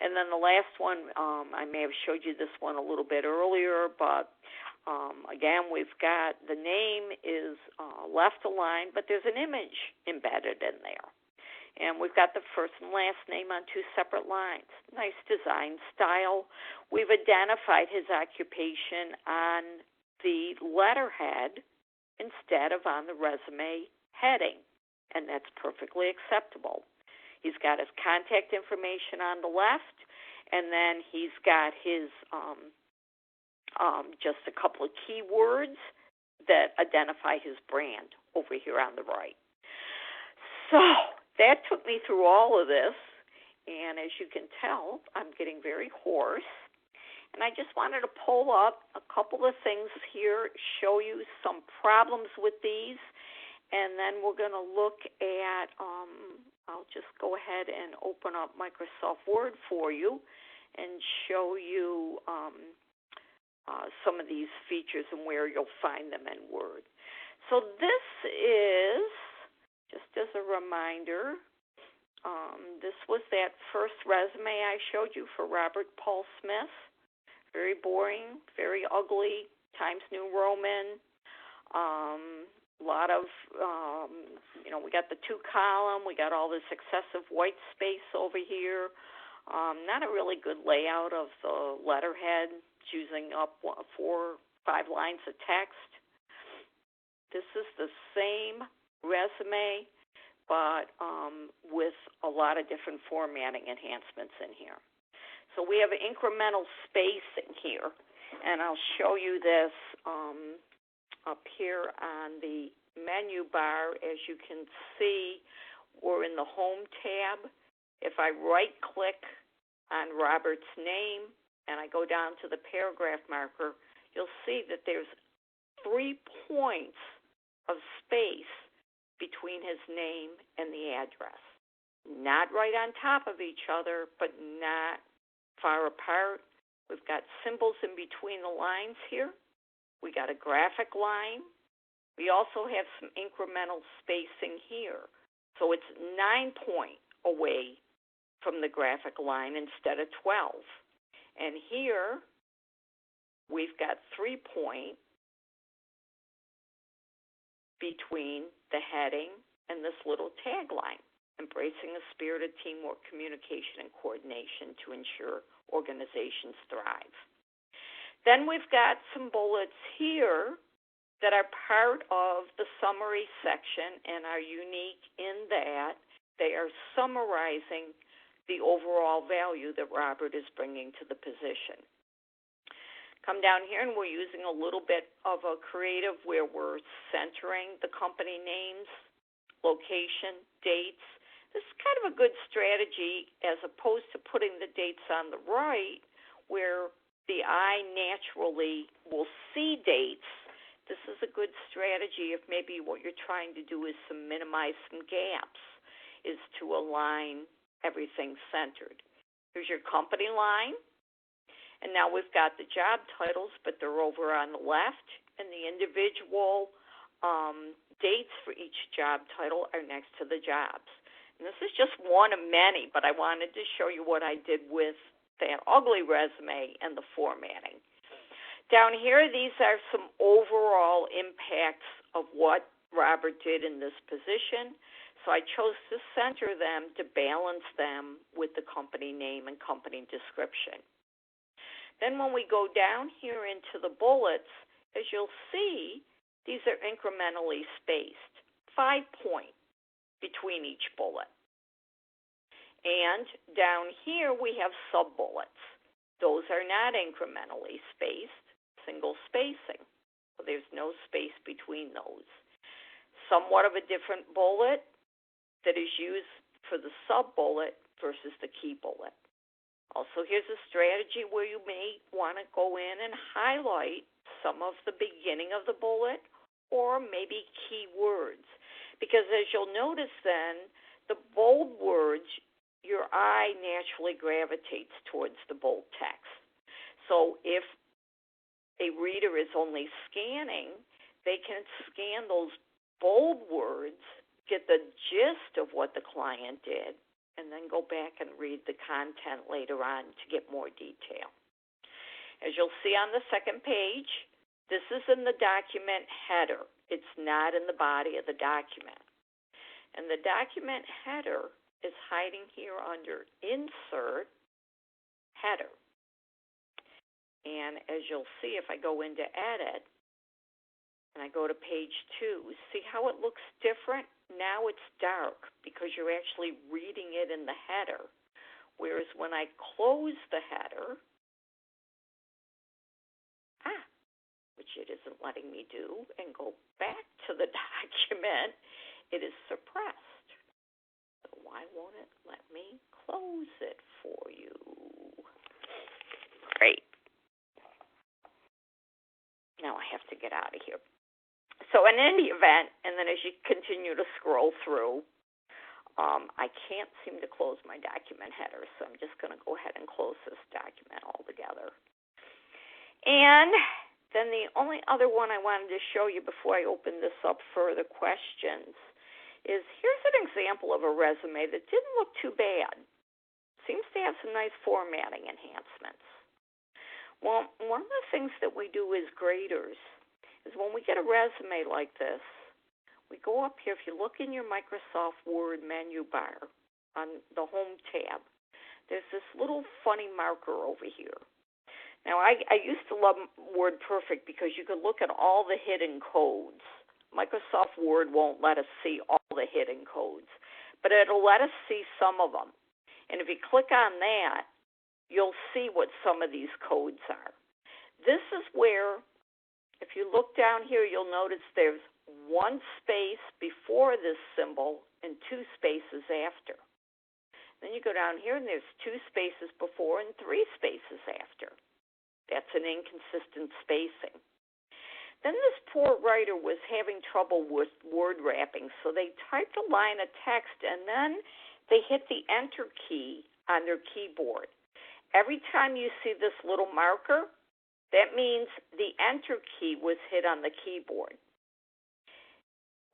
And then the last one, I may have showed you this one a little bit earlier, but again, we've got the name is left aligned, but there's an image embedded in there. And we've got the first and last name on two separate lines. Nice design style. We've identified his occupation on the letterhead instead of on the resume heading, and that's perfectly acceptable. He's got his contact information on the left, and then he's got his just a couple of keywords that identify his brand over here on the right. So that took me through all of this. and as you can tell, I'm getting very hoarse. And I just wanted to pull up a couple of things here, show you some problems with these, and then we're going to look at, I'll just go ahead and open up Microsoft Word for you and show you some of these features and where you'll find them in Word. So this is, just as a reminder, this was that first resume I showed you for Robert Paul Smith. Very boring, very ugly, Times New Roman, a lot of, we got the 2-column, we got all this excessive white space over here, not a really good layout of the letterhead, it's using up 4 or 5 lines of text. This is the same resume, but with a lot of different formatting enhancements in here. So we have incremental spacing here, and I'll show you this up here on the menu bar. As you can see, we're in the Home tab. If I right-click on Robert's name and I go down to the paragraph marker, you'll see that there's 3 points of space between his name and the address. Not right on top of each other, but not far apart. We've got symbols in between the lines here. We got a graphic line. We also have some incremental spacing here. So it's 9 points away from the graphic line instead of 12. And here we've got 3 points between the heading and this little tagline, embracing a spirit of teamwork, communication, and coordination to ensure organizations thrive. Then we've got some bullets here that are part of the summary section and are unique in that they are summarizing the overall value that Robert is bringing to the position. Come down here, and we're using a little bit of a creative where we're centering the company names, location, dates. This is kind of a good strategy as opposed to putting the dates on the right where the eye naturally will see dates. This is a good strategy if maybe what you're trying to do is to minimize some gaps, is to align everything centered. Here's your company line. And now we've got the job titles, but they're over on the left, and the individual dates for each job title are next to the jobs. And this is just one of many, but I wanted to show you what I did with that ugly resume and the formatting. Down here, these are some overall impacts of what Robert did in this position. So I chose to center them to balance them with the company name and company description. Then when we go down here into the bullets, as you'll see, these are incrementally spaced, 5 points between each bullet. And down here we have sub-bullets. Those are not incrementally spaced, single spacing. So there's no space between those. Somewhat of a different bullet that is used for the sub-bullet versus the key bullet. Also, here's a strategy where you may want to go in and highlight some of the beginning of the bullet or maybe key words. Because as you'll notice then, the bold words, your eye naturally gravitates towards the bold text. So if a reader is only scanning, they can scan those bold words, get the gist of what the client did, and then go back and read the content later on to get more detail. As you'll see on the second page, this is in the document header. It's not in the body of the document. And the document header is hiding here under Insert Header. And as you'll see, if I go into Edit, and I go to page 2, see how it looks different? Now it's dark because you're actually reading it in the header. Whereas when I close the header, which it isn't letting me do, and go back to the document, it is suppressed. So why won't it let me close close it for you. Great. Now I have to get out of here. So in any event, and then as you continue to scroll through, I can't seem to close my document header, so I'm just going to go ahead and close this document altogether. And then the only other one I wanted to show you before I open this up for the questions is here's an example of a resume that didn't look too bad. Seems to have some nice formatting enhancements. Well, one of the things that we do as graders is when we get a resume like this, we go up here. If you look in your Microsoft Word menu bar on the Home tab, there's this little funny marker over here. Now, I used to love WordPerfect because you could look at all the hidden codes. Microsoft Word won't let us see all the hidden codes, but it'll let us see some of them. And if you click on that, you'll see what some of these codes are. This is where, if you look down here, you'll notice there's one space before this symbol and two spaces after. Then you go down here and there's two spaces before and three spaces after. That's an inconsistent spacing. Then this poor writer was having trouble with word wrapping, so they typed a line of text and then they hit the Enter key on their keyboard. Every time you see this little marker, that means the Enter key was hit on the keyboard.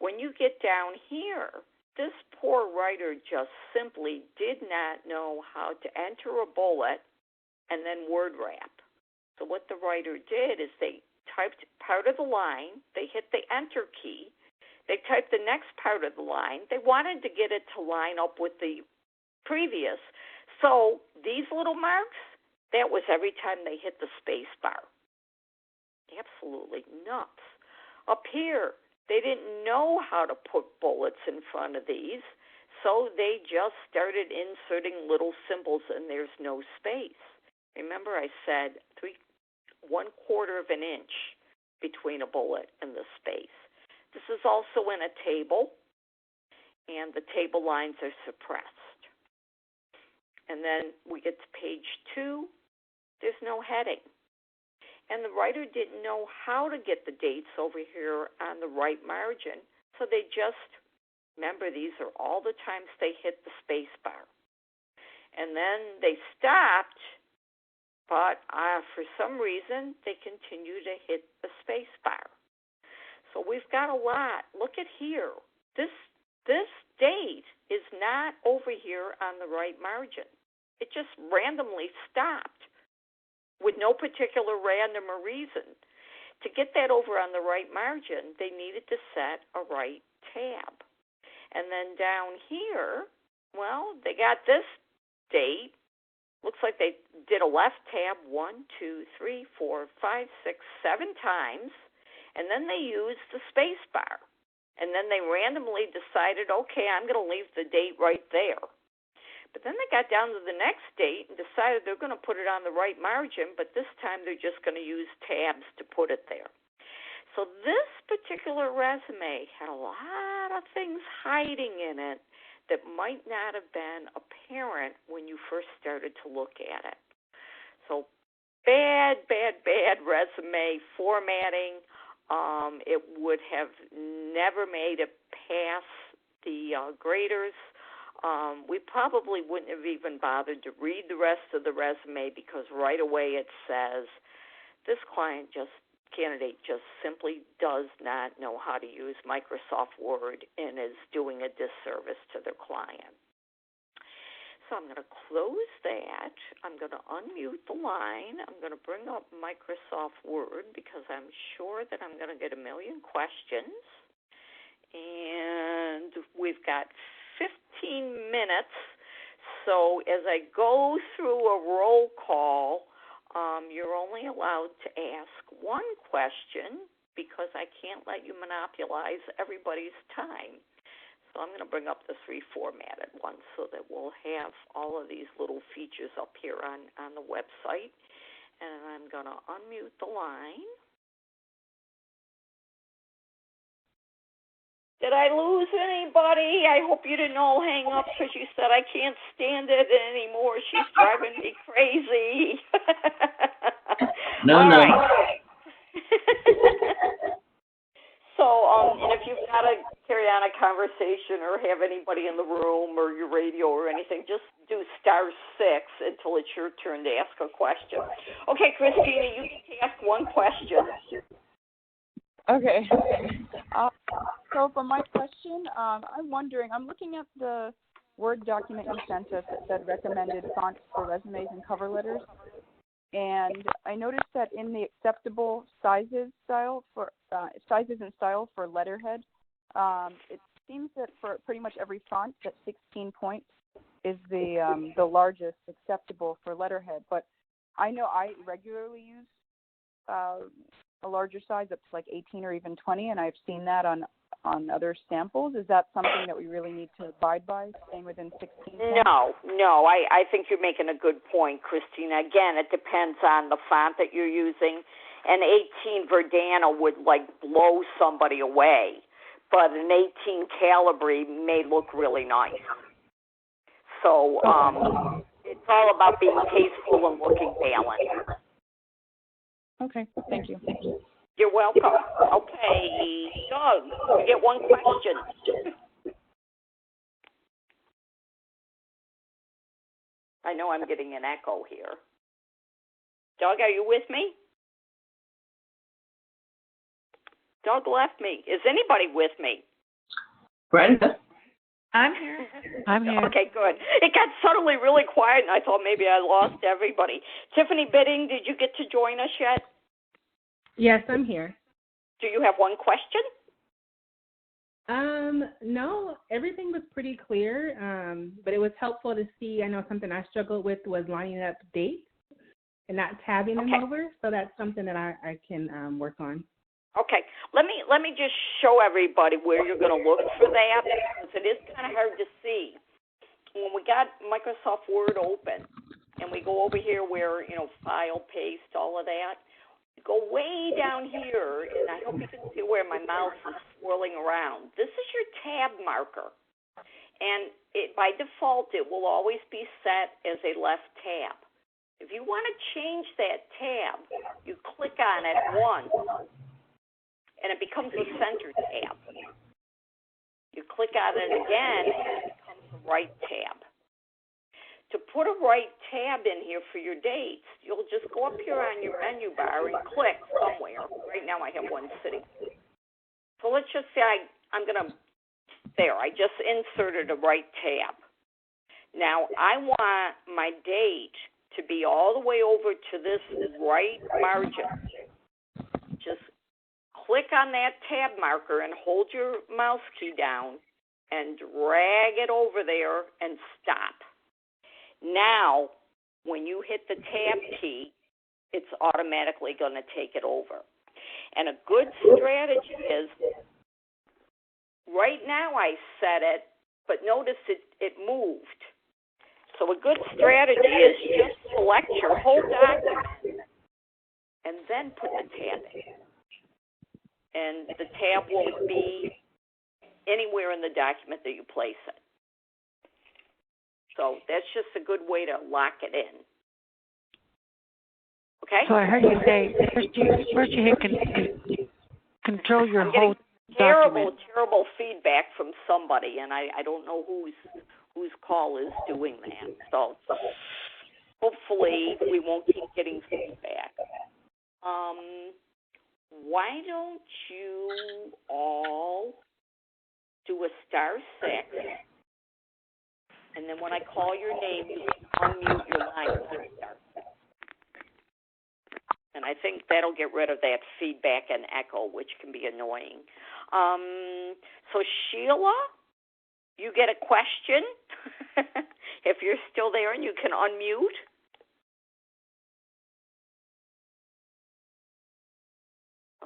When you get down here, this poor writer just simply did not know how to enter a bullet and then word wrap. So what the writer did is they typed part of the line, they hit the Enter key, they typed the next part of the line. They wanted to get it to line up with the previous. So these little marks, that was every time they hit the space bar. Absolutely nuts. Up here, they didn't know how to put bullets in front of these, so they just started inserting little symbols and there's no space. Remember I said 1/4 of an inch between a bullet and the space. This is also in a table, and the table lines are suppressed. And then we get to page 2, there's no heading. And the writer didn't know how to get the dates over here on the right margin, so they just, remember, these are all the times they hit the space bar. And then they stopped, but for some reason, they continue to hit the space bar. So we've got a lot. Look at here. This date is not over here on the right margin. It just randomly stopped with no particular random or reason. To get that over on the right margin, they needed to set a right tab. And then down here, well, they got this date. Looks like they did a left tab 1, 2, 3, 4, 5, 6, 7 times, and then they used the space bar. And then they randomly decided, okay, I'm going to leave the date right there. But then they got down to the next date and decided they're going to put it on the right margin, but this time they're just going to use tabs to put it there. So this particular resume had a lot of things hiding in it that might not have been apparent when you first started to look at it. So bad resume formatting. It would have never made it past the graders. We probably wouldn't have even bothered to read the rest of the resume because right away it says this candidate just simply does not know how to use Microsoft Word and is doing a disservice to their client. So I'm going to close that. I'm going to unmute the line. I'm going to bring up Microsoft Word because I'm sure that I'm going to get a million questions. And we've got 15 minutes. So as I go through a roll call, you're only allowed to ask one question because I can't let you monopolize everybody's time. So I'm going to bring up this reformatted one so that we'll have all of these little features up here on the website. And I'm going to unmute the line. Did I lose anybody? I hope you didn't all hang up because you said I can't stand it anymore. She's driving me crazy. No, all no. right. So, and if you've got to carry on a conversation or have anybody in the room or your radio or anything, just do *6 until it's your turn to ask a question. Okay, Christina, you can ask one question. Okay. So for my question, I'm wondering, I'm looking at the Word document you sent us that said recommended fonts for resumes and cover letters. And I noticed that in the acceptable sizes and style for letterhead, it seems that for pretty much every font, that 16 points is the largest acceptable for letterhead. But I know I regularly use a larger size up to like 18 or even 20, and I've seen that on other samples. Is that something that we really need to abide by, staying within 16 points? No. I think you're making a good point, Christina. Again, it depends on the font that you're using. An 18 Verdana would like blow somebody away, but an 18 Calibri may look really nice. So it's all about being tasteful and looking balanced. Okay, thank you. You're welcome. Okay, Doug, we get one question. I know I'm getting an echo here. Doug, are you with me? Doug left me. Is anybody with me? Brenda? I'm here. I'm here. Okay, good. It got suddenly really quiet, and I thought maybe I lost everybody. Tiffany Bidding, did you get to join us yet? Yes, I'm here. Do you have one question? No, everything was pretty clear, but it was helpful to see. I know something I struggled with was lining up dates and not tabbing them over, so that's something that I can work on. Okay, let me just show everybody where you're going to look for that, because it is kind of hard to see. When we got Microsoft Word open, and we go over here where, file, paste, all of that, go way down here, and I hope you can see where my mouse is swirling around. This is your tab marker, and by default, it will always be set as a left tab. If you want to change that tab, you click on it once, and it becomes a center tab. You click on it again, and it becomes a right tab. To put a right tab in here for your dates, you'll just go up here on your menu bar and click somewhere. Right now I have one sitting. So let's just say I just inserted a right tab. Now I want my date to be all the way over to this right margin. Just click on that tab marker and hold your mouse key down and drag it over there and stop. Now, when you hit the tab key, it's automatically going to take it over. And a good strategy is, right now I set it, but notice it moved. So a good strategy is just select your whole document and then put the tab in. And the tab won't be anywhere in the document that you place it. So that's just a good way to lock it in. Okay? So I heard you say first you hit control your whole document. Terrible feedback from somebody, and I don't know whose call is doing that. So hopefully we won't keep getting feedback. Why don't you all do a *6? And then when I call your name, you unmute your line and start. And I think that'll get rid of that feedback and echo, which can be annoying. So Sheila, you get a question if you're still there and you can unmute.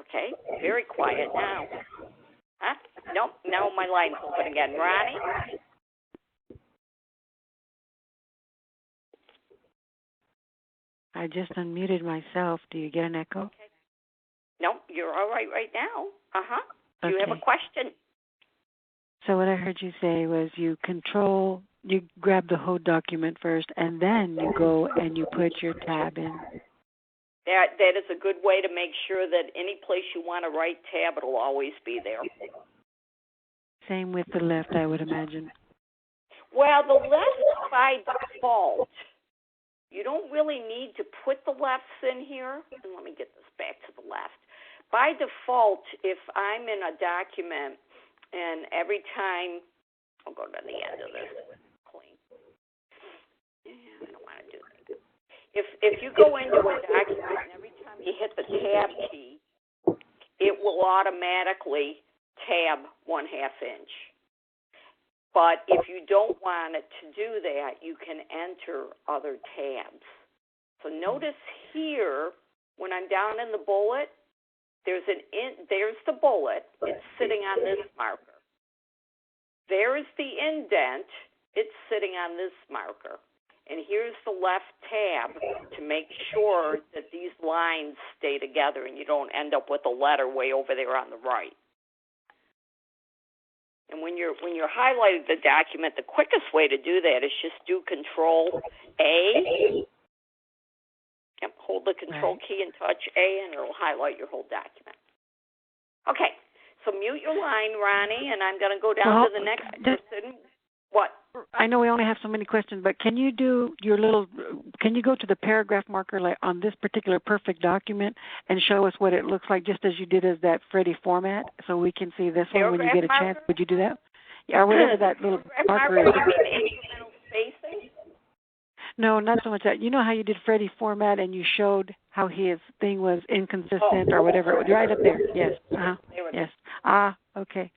Okay, very quiet now. Huh? Nope, now my line's open again. Ronnie? I just unmuted myself. Do you get an echo? Okay. No, you're all right now. Do you have a Okay. question? So what I heard you say was you grab the whole document first, and then you go and you put your tab in. That is a good way to make sure that any place you want to write tab, it'll always be there. Same with the left, I would imagine. Well, the left by default, you don't really need to put the lefts in here. And let me get this back to the left. By default, if I'm in a document and every time, I'll go to the end of this, clean. Yeah, I don't want to do that. If you go into a document and every time you hit the tab key, it will automatically tab 1/2 inch. But if you don't want it to do that, you can enter other tabs. So notice here, when I'm down in the bullet, there's the bullet. It's sitting on this marker. There's the indent. It's sitting on this marker. And here's the left tab to make sure that these lines stay together and you don't end up with a letter way over there on the right. And when you're highlighting the document, the quickest way to do that is just do Control A. Yep, hold the Control key and touch A, and it'll highlight your whole document. Okay, so mute your line, Ronnie, and I'm going to go down to the next person. What? I know we only have so many questions, but can you do can you go to the paragraph marker like on this particular perfect document and show us what it looks like just as you did as that Freddie format so we can see this one when you get a chance? Would you do that? Yeah, or whatever that little marker is. Incremental spacing? No, not so much that. You know how you did Freddie format and you showed how his thing was inconsistent or whatever? It was right up there. Yes. Yes. Okay.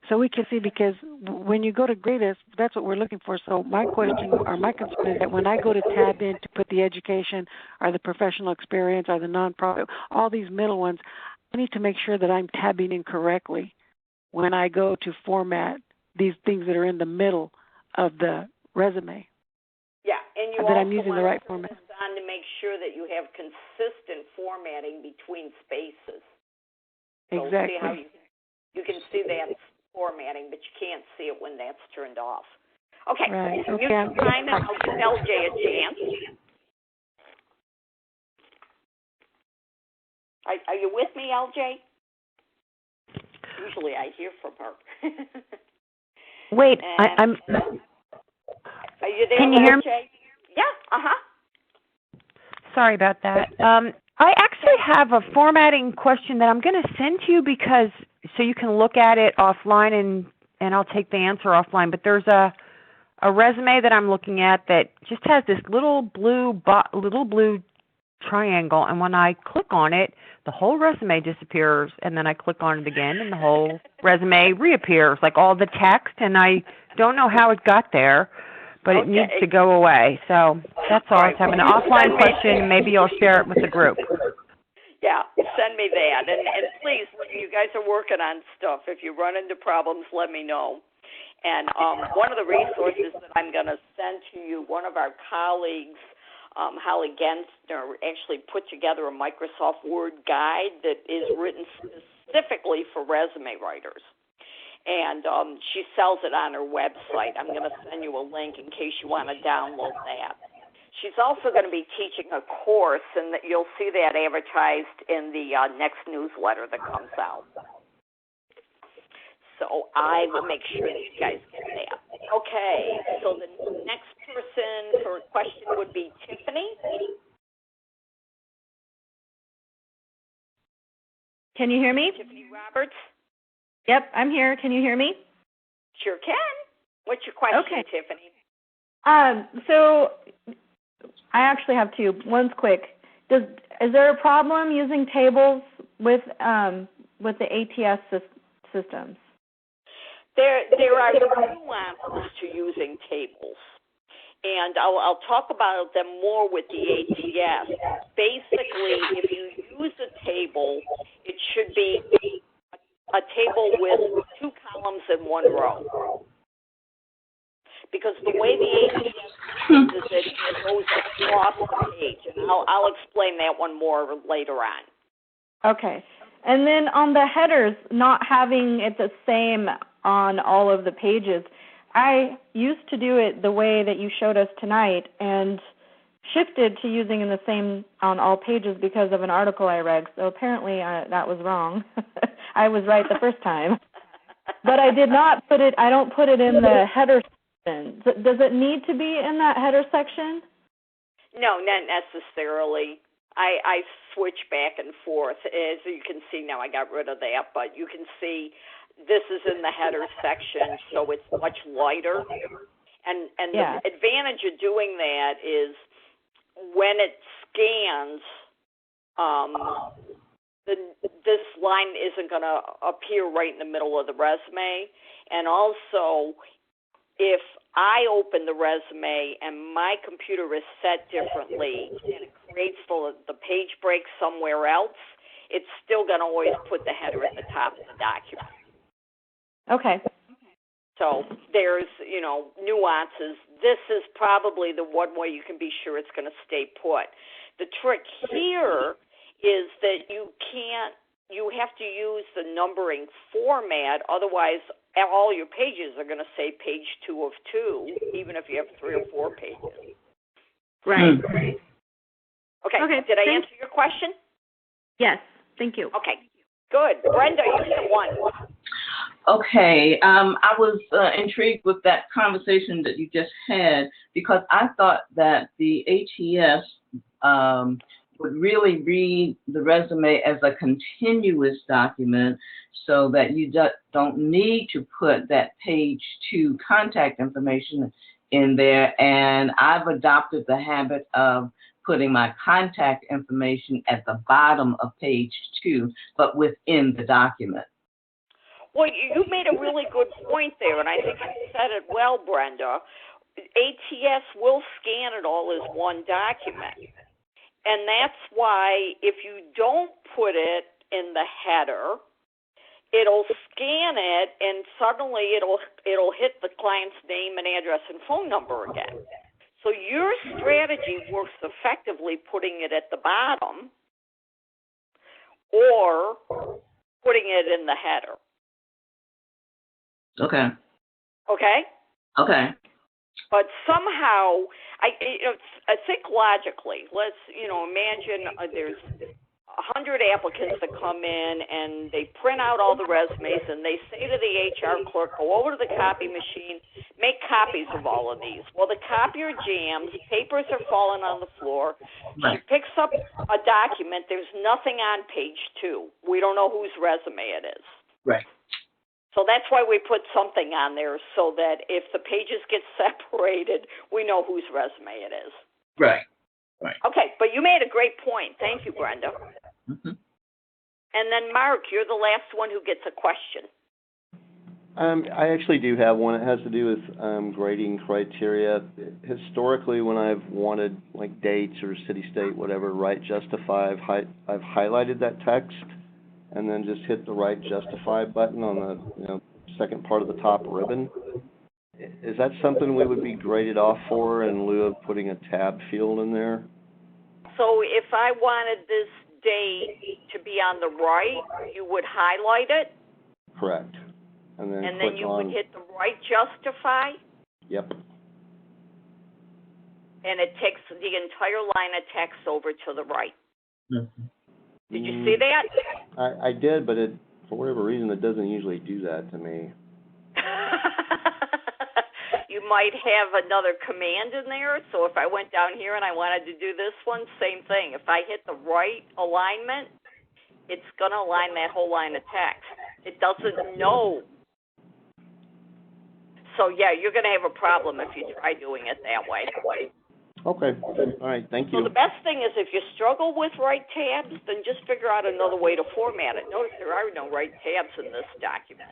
So we can see, because when you go to Greatest, that's what we're looking for. So my question or my concern is that when I go to tab in to put the education or the professional experience or the nonprofit, all these middle ones, I need to make sure that I'm tabbing in correctly when I go to format these things that are in the middle of the resume. Yeah, and you that also I'm using the right format. on to make sure that you have consistent formatting between spaces. So Exactly. See how you can see that formatting, but you can't see it when that's turned off. Okay, Right. so Okay. mute time and I'll give LJ a chance. Are you with me, LJ? Usually I hear from her. Wait, I'm. Are you there, Can you hear me? LJ? Yeah, Sorry about that. I actually have a formatting question that I'm going to send to you because so you can look at it offline and I'll take the answer offline. But there's a resume that I'm looking at that just has this little blue triangle, and when I click on it, the whole resume disappears, and then I click on it again, and the whole resume reappears, like all the text, and I don't know how it got there, but it needs to go away. So that's all. I was having an offline question. Maybe you'll share it with the group. Yeah, send me that. And please, you guys are working on stuff. If you run into problems, let me know. And one of the resources that I'm going to send to you, one of our colleagues, Holly Gensner, actually put together a Microsoft Word guide that is written specifically for resume writers. And she sells it on her website. I'm going to send you a link in case you want to download that. She's also going to be teaching a course, and you'll see that advertised in the next newsletter that comes out. So I will make sure that you guys get that. Okay, so the next person for a question would be Tiffany. Can you hear me? Tiffany Roberts. Yep, I'm here. Can you hear me? Sure can. What's your question, Okay. Tiffany? So I actually have two. One's quick. Is there a problem using tables with the ATS systems? There are nuances to using tables, and I'll talk about them more with the ATS. Basically, if you use a table, it should be a table with two columns and one row. Because the way the ATS uses it, it goes across the page, and I'll explain that one more later on. Okay. And then on the headers, not having it the same on all of the pages. I used to do it the way that you showed us tonight and shifted to using in the same on all pages because of an article I read. So apparently that was wrong. I was right the first time. But I did not put it, I don't put it in the header section. Does it need to be in that header section? No, not necessarily. I switch back and forth. As you can see now, I got rid of that, but you can see this is in the header section, so it's much lighter. And Yeah. the advantage of doing that is when it scans, this line isn't going to appear right in the middle of the resume. And also, if I open the resume and my computer is set differently and it creates the page break somewhere else, it's still going to always put the header at the top of the document. Okay. So there's, nuances. This is probably the one way you can be sure it's going to stay put. The trick here is that you have to use the numbering format, otherwise all your pages are going to say page 2 of 2, even if you have 3 or 4 pages. Right. Okay. Did I answer your question? Yes. Thank you. Okay. Good. Brenda, you said one. Okay, I was intrigued with that conversation that you just had because I thought that the ATS would really read the resume as a continuous document so that you don't need to put that page 2 contact information in there. And I've adopted the habit of putting my contact information at the bottom of page 2, but within the document. Well, you made a really good point there, and I think you said it well, Brenda. ATS will scan it all as one document. And that's why if you don't put it in the header, it'll scan it, and suddenly it'll hit the client's name and address and phone number again. So your strategy works effectively putting it at the bottom or putting it in the header. Okay. Okay? Okay. But somehow, I think logically, let's, imagine there's 100 applicants that come in and they print out all the resumes and they say to the HR clerk, go over to the copy machine, make copies of all of these. Well, the copier jams, papers are falling on the floor. Right. She picks up a document. There's nothing on page 2. We don't know whose resume it is. Right. So that's why we put something on there so that if the pages get separated, we know whose resume it is. Right. Right. Okay, but you made a great point. Thank you, Brenda. Mm-hmm. And then, Mark, you're the last one who gets a question. I actually do have one. It has to do with grading criteria. Historically, when I've wanted like dates or city, state, whatever, right, justify, I've highlighted that text and then just hit the right justify button on the second part of the top ribbon. Is that something we would be graded off for in lieu of putting a tab field in there? So if I wanted this date to be on the right, you would highlight it? Correct. And then you would hit the right justify? Yep. And it takes the entire line of text over to the right. Mm-hmm. Did you see that? I did, but for whatever reason, it doesn't usually do that to me. You might have another command in there. So if I went down here and I wanted to do this one, same thing. If I hit the right alignment, it's going to align that whole line of text. It doesn't know. So, yeah, you're going to have a problem if you try doing it that way. Okay. All right. Thank you. So the best thing is if you struggle with right tabs, then just figure out another way to format it. Notice there are no right tabs in this document.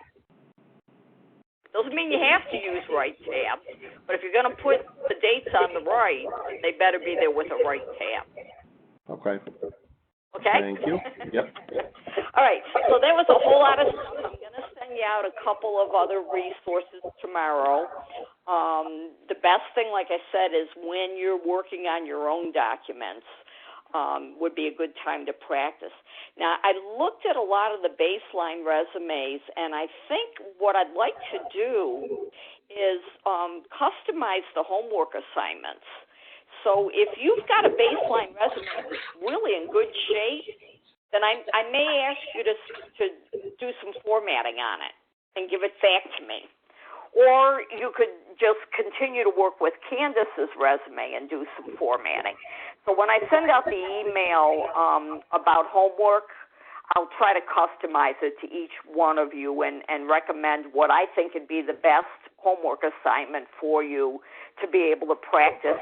Doesn't mean you have to use right tabs, but if you're going to put the dates on the right, they better be there with a right tab. Okay. Okay? Thank you. Yep. All right. So there was a whole lot of stuff. I'm going to send you out a couple of other resources tomorrow. The best thing, like I said, is when you're working on your own documents, would be a good time to practice. Now, I looked at a lot of the baseline resumes, and I think what I'd like to do is customize the homework assignments. So if you've got a baseline resume that's really in good shape, then I may ask you to do some formatting on it and give it back to me. Or you could just continue to work with Candace's resume and do some formatting. So when I send out the email about homework, I'll try to customize it to each one of you and recommend what I think would be the best homework assignment for you to be able to practice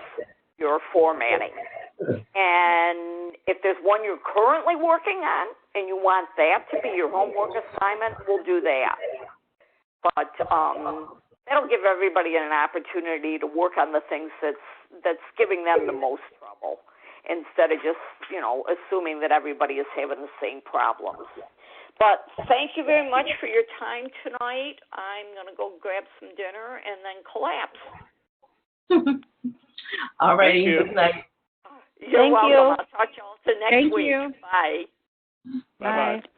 your formatting. And if there's one you're currently working on and you want that to be your homework assignment, we'll do that. But that'll give everybody an opportunity to work on the things that's giving them the most trouble, instead of just, assuming that everybody is having the same problems. But thank you very much for your time tonight. I'm going to go grab some dinner and then collapse. All righty. Thank you. Good night. You're Thank welcome. you. I'll talk to you all next Thank week. you. Bye. Bye-bye. Bye.